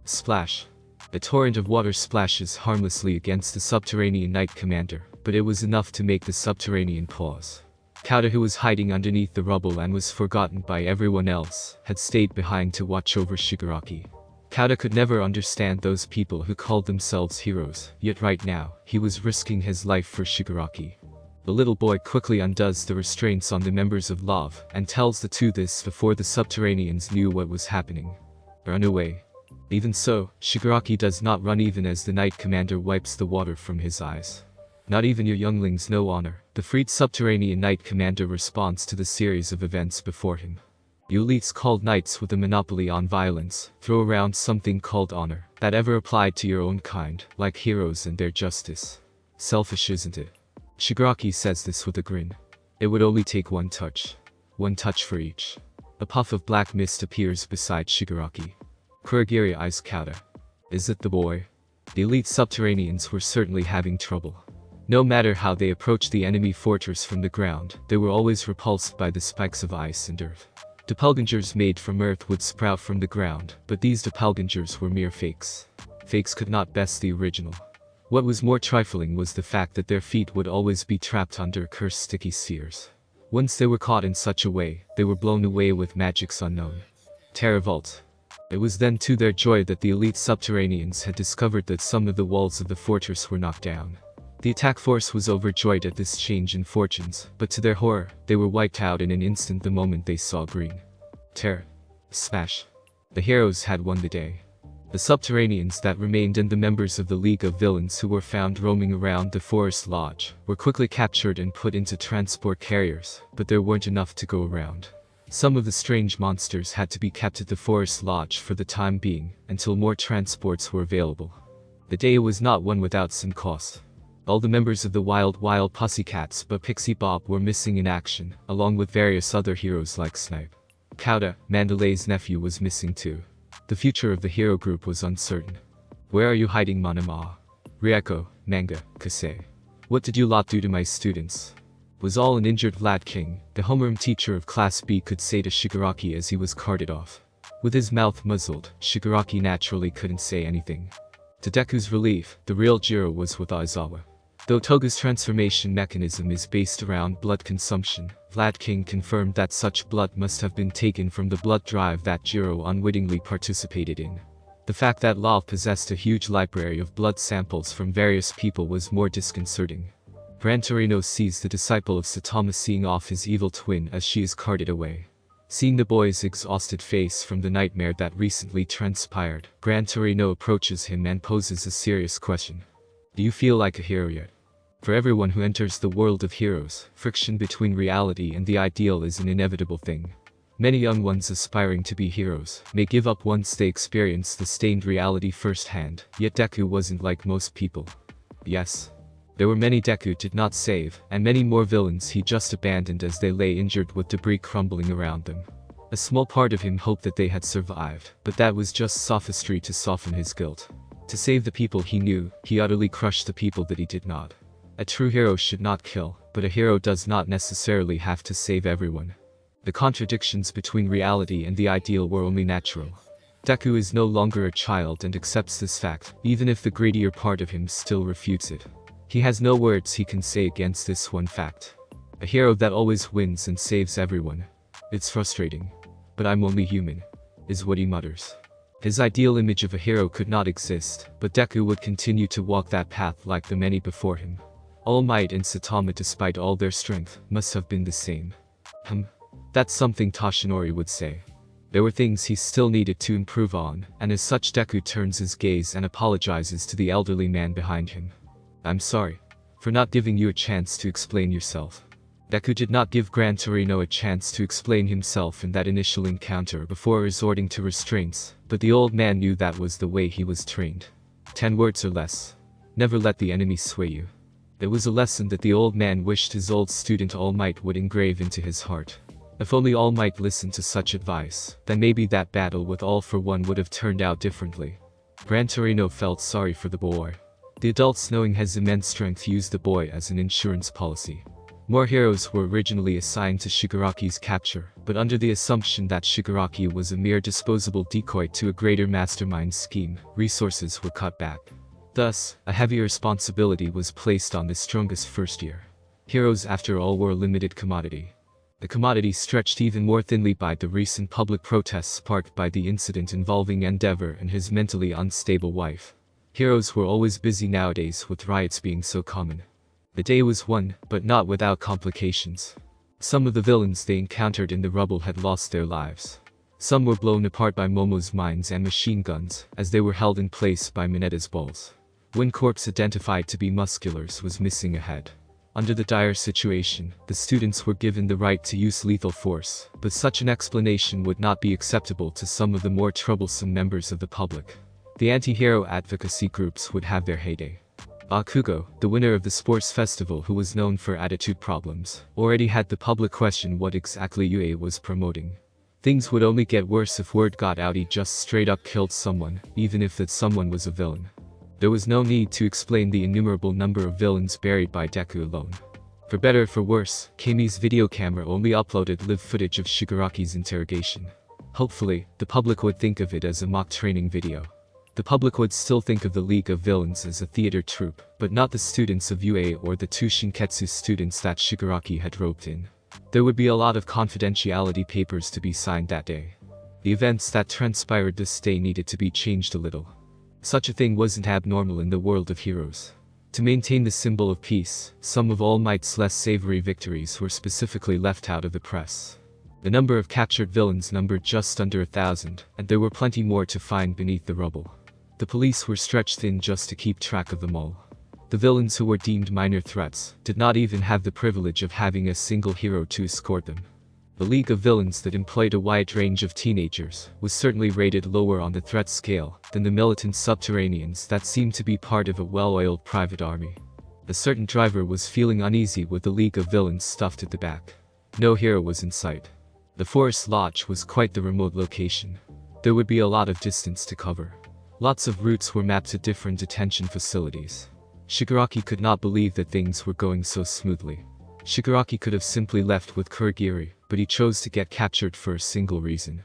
S1: Splash. A torrent of water splashes harmlessly against the subterranean knight commander, but it was enough to make the subterranean pause. Kauta, who was hiding underneath the rubble and was forgotten by everyone else, had stayed behind to watch over Shigaraki. Kauta could never understand those people who called themselves heroes, yet right now, he was risking his life for Shigaraki. The little boy quickly undoes the restraints on the members of Love, and tells the two this before the subterraneans knew what was happening. Run away. Even so, Shigaraki does not run even as the Knight Commander wipes the water from his eyes. Not even your younglings know honor, the freed subterranean Knight Commander responds to the series of events before him. You elites called knights with a monopoly on violence, throw around something called honor, that ever applied to your own kind, like heroes and their justice. Selfish, isn't it? Shigaraki says this with a grin. It would only take one touch. One touch for each. A puff of black mist appears beside Shigaraki. Kurogiri eyes Kauta. Is it the boy? The elite subterraneans were certainly having trouble. No matter how they approached the enemy fortress from the ground, they were always repulsed by the spikes of ice and earth. Doppelgangers made from earth would sprout from the ground, but these doppelgangers were mere fakes. Fakes could not best the original. What was more trifling was the fact that their feet would always be trapped under cursed sticky spheres. Once they were caught in such a way, they were blown away with magics unknown. Terravault. It was then to their joy that the elite subterraneans had discovered that some of the walls of the fortress were knocked down. The attack force was overjoyed at this change in fortunes, but to their horror, they were wiped out in an instant the moment they saw green. Terror. Smash. The heroes had won the day. The subterraneans that remained and the members of the League of Villains who were found roaming around the forest lodge were quickly captured and put into transport carriers, but there weren't enough to go around. Some of the strange monsters had to be kept at the forest lodge for the time being, until more transports were available. The day was not one without some cost. All the members of the Wild Pussycats but Pixie Bob were missing in action, along with various other heroes like Snipe. Kauta, Mandalay's nephew, was missing too. The future of the hero group was uncertain. Where are you hiding, Manama? Ryeko, Manga, Kase. What did you lot do to my students? Was all an injured Lad King, the homeroom teacher of Class B, could say to Shigaraki as he was carted off. With his mouth muzzled, Shigaraki naturally couldn't say anything. To Deku's relief, the real Jiro was with Aizawa. Though Toga's transformation mechanism is based around blood consumption, Vlad King confirmed that such blood must have been taken from the blood drive that Jiro unwittingly participated in. The fact that Love possessed a huge library of blood samples from various people was more disconcerting. Gran Torino sees the disciple of Saitama seeing off his evil twin as she is carted away. Seeing the boy's exhausted face from the nightmare that recently transpired, Gran Torino approaches him and poses a serious question. Do you feel like a hero yet? For everyone who enters the world of heroes, friction between reality and the ideal is an inevitable thing. Many young ones aspiring to be heroes may give up once they experience the stained reality firsthand, yet Deku wasn't like most people. Yes. There were many Deku did not save, and many more villains he just abandoned as they lay injured with debris crumbling around them. A small part of him hoped that they had survived, but that was just sophistry to soften his guilt. To save the people he knew, he utterly crushed the people that he did not. A true hero should not kill, but a hero does not necessarily have to save everyone. The contradictions between reality and the ideal were only natural. Deku is no longer a child and accepts this fact, even if the greedier part of him still refutes it. He has no words he can say against this one fact. A hero that always wins and saves everyone. It's frustrating. But I'm only human, is what he mutters. His ideal image of a hero could not exist, but Deku would continue to walk that path like the many before him. All Might and Saitama, despite all their strength, must have been the same. That's something Toshinori would say. There were things he still needed to improve on, and as such Deku turns his gaze and apologizes to the elderly man behind him. I'm sorry. For not giving you a chance to explain yourself. Deku did not give Gran Torino a chance to explain himself in that initial encounter before resorting to restraints, but the old man knew that was the way he was trained. 10 words or less. Never let the enemy sway you. It was a lesson that the old man wished his old student All Might would engrave into his heart. If only All Might listened to such advice, then maybe that battle with All for One would have turned out differently. Gran Torino felt sorry for the boy. The adults, knowing his immense strength, used the boy as an insurance policy. More heroes were originally assigned to Shigaraki's capture, but under the assumption that Shigaraki was a mere disposable decoy to a greater mastermind scheme, resources were cut back. Thus, a heavier responsibility was placed on the strongest first year. Heroes, after all, were a limited commodity. The commodity stretched even more thinly by the recent public protests sparked by the incident involving Endeavor and his mentally unstable wife. Heroes were always busy nowadays with riots being so common. The day was won, but not without complications. Some of the villains they encountered in the rubble had lost their lives. Some were blown apart by Momo's mines and machine guns, as they were held in place by Minetta's balls. One corpse identified to be Muscular's was missing a head. Under the dire situation, the students were given the right to use lethal force, but such an explanation would not be acceptable to some of the more troublesome members of the public. The anti-hero advocacy groups would have their heyday. Bakugo, the winner of the sports festival who was known for attitude problems, already had the public question what exactly UA was promoting. Things would only get worse if word got out he just straight up killed someone, even if that someone was a villain. There was no need to explain the innumerable number of villains buried by Deku alone. For better or for worse, Kami's video camera only uploaded live footage of Shigaraki's interrogation. Hopefully, the public would think of it as a mock training video. The public would still think of the League of Villains as a theater troupe, but not the students of UA or the two Shinketsu students that Shigaraki had roped in. There would be a lot of confidentiality papers to be signed that day. The events that transpired this day needed to be changed a little. Such a thing wasn't abnormal in the world of heroes. To maintain the symbol of peace, some of All Might's less savory victories were specifically left out of the press. The number of captured villains numbered just under 1,000, and there were plenty more to find beneath the rubble. The police were stretched thin just to keep track of them all. The villains who were deemed minor threats did not even have the privilege of having a single hero to escort them. The League of Villains that employed a wide range of teenagers was certainly rated lower on the threat scale than the militant subterraneans that seemed to be part of a well-oiled private army. A certain driver was feeling uneasy with the League of Villains stuffed at the back. No hero was in sight. The Forest Lodge was quite the remote location. There would be a lot of distance to cover. Lots of routes were mapped to different detention facilities. Shigaraki could not believe that things were going so smoothly. Shigaraki could have simply left with Kurogiri, but he chose to get captured for a single reason.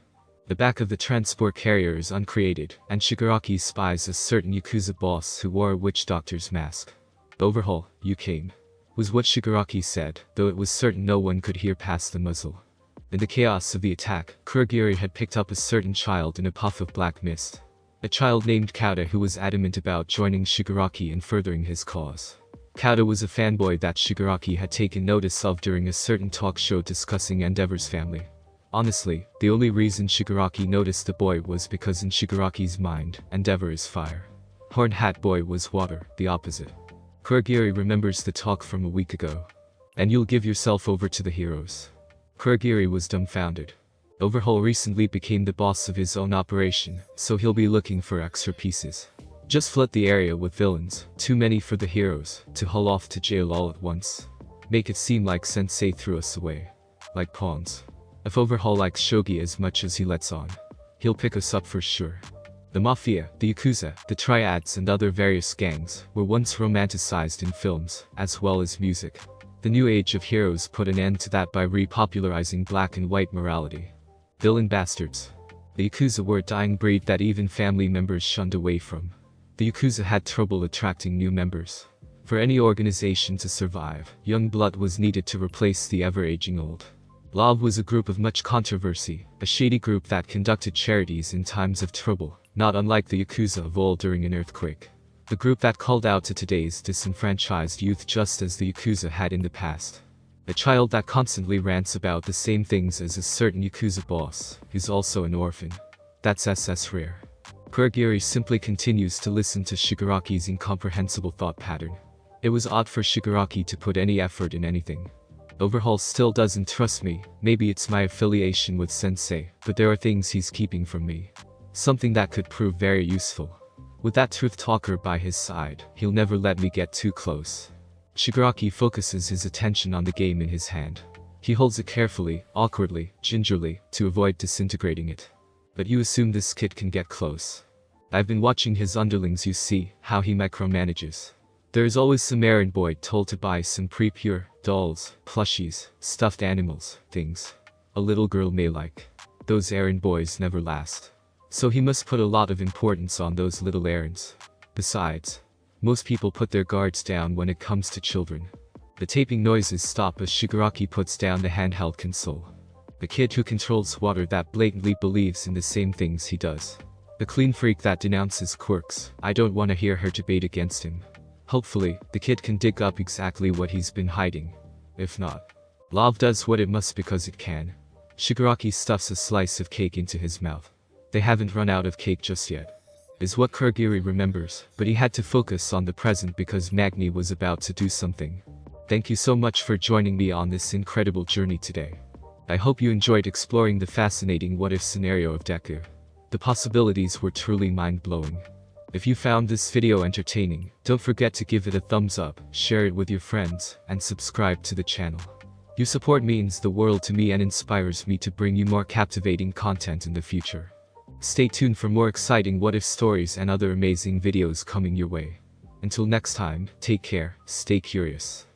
S1: The back of the transport carrier is uncreated, and Shigaraki spies a certain Yakuza boss who wore a witch doctor's mask. "Overhaul, you came," was what Shigaraki said, though it was certain no one could hear past the muzzle. In the chaos of the attack, Kurogiri had picked up a certain child in a puff of black mist. A child named Kauta who was adamant about joining Shigaraki and furthering his cause. Kauta was a fanboy that Shigaraki had taken notice of during a certain talk show discussing Endeavor's family. Honestly, the only reason Shigaraki noticed the boy was because in Shigaraki's mind, Endeavor is fire. Horn Hat Boy was water, the opposite. Kurogiri remembers the talk from a week ago. "And you'll give yourself over to the heroes." Kurogiri was dumbfounded. Overhaul recently became the boss of his own operation, so he'll be looking for extra pieces. Just flood the area with villains, too many for the heroes, to haul off to jail all at once. Make it seem like Sensei threw us away. Like pawns. If Overhaul likes shogi as much as he lets on, he'll pick us up for sure. The Mafia, the Yakuza, the Triads and other various gangs were once romanticized in films, as well as music. The new age of heroes put an end to that by repopularizing black and white morality. Villain bastards. The Yakuza were a dying breed that even family members shunned away from. The Yakuza had trouble attracting new members. For any organization to survive, young blood was needed to replace the ever-aging old. LOB was a group of much controversy, a shady group that conducted charities in times of trouble, not unlike the Yakuza of old during an earthquake. The group that called out to today's disenfranchised youth just as the Yakuza had in the past. A child that constantly rants about the same things as a certain Yakuza boss, who's also an orphan. That's SS rare. Kurogiri simply continues to listen to Shigaraki's incomprehensible thought pattern. It was odd for Shigaraki to put any effort in anything. Overhaul still doesn't trust me, maybe it's my affiliation with Sensei, but there are things he's keeping from me. Something that could prove very useful. With that truth talker by his side, he'll never let me get too close. Shigaraki focuses his attention on the game in his hand. He holds it carefully, awkwardly, gingerly, to avoid disintegrating it. But you assume this kid can get close. I've been watching his underlings, you see, how he micromanages. There is always some errand boy told to buy some pre-pure dolls, plushies, stuffed animals, things a little girl may like. Those errand boys never last. So he must put a lot of importance on those little errands. Besides, most people put their guards down when it comes to children. The taping noises stop as Shigaraki puts down the handheld console. The kid who controls water that blatantly believes in the same things he does. The clean freak that denounces quirks. I don't want to hear her debate against him. Hopefully, the kid can dig up exactly what he's been hiding. If not, love does what it must because it can. Shigaraki stuffs a slice of cake into his mouth. They haven't run out of cake just yet, is what Kurogiri remembers, but he had to focus on the present because Magni was about to do something. Thank you so much for joining me on this incredible journey today. I hope you enjoyed exploring the fascinating what-if scenario of Deku. The possibilities were truly mind-blowing. If you found this video entertaining, don't forget to give it a thumbs up, share it with your friends, and subscribe to the channel. Your support means the world to me and inspires me to bring you more captivating content in the future. Stay tuned for more exciting what-if stories and other amazing videos coming your way. Until next time, take care, stay curious.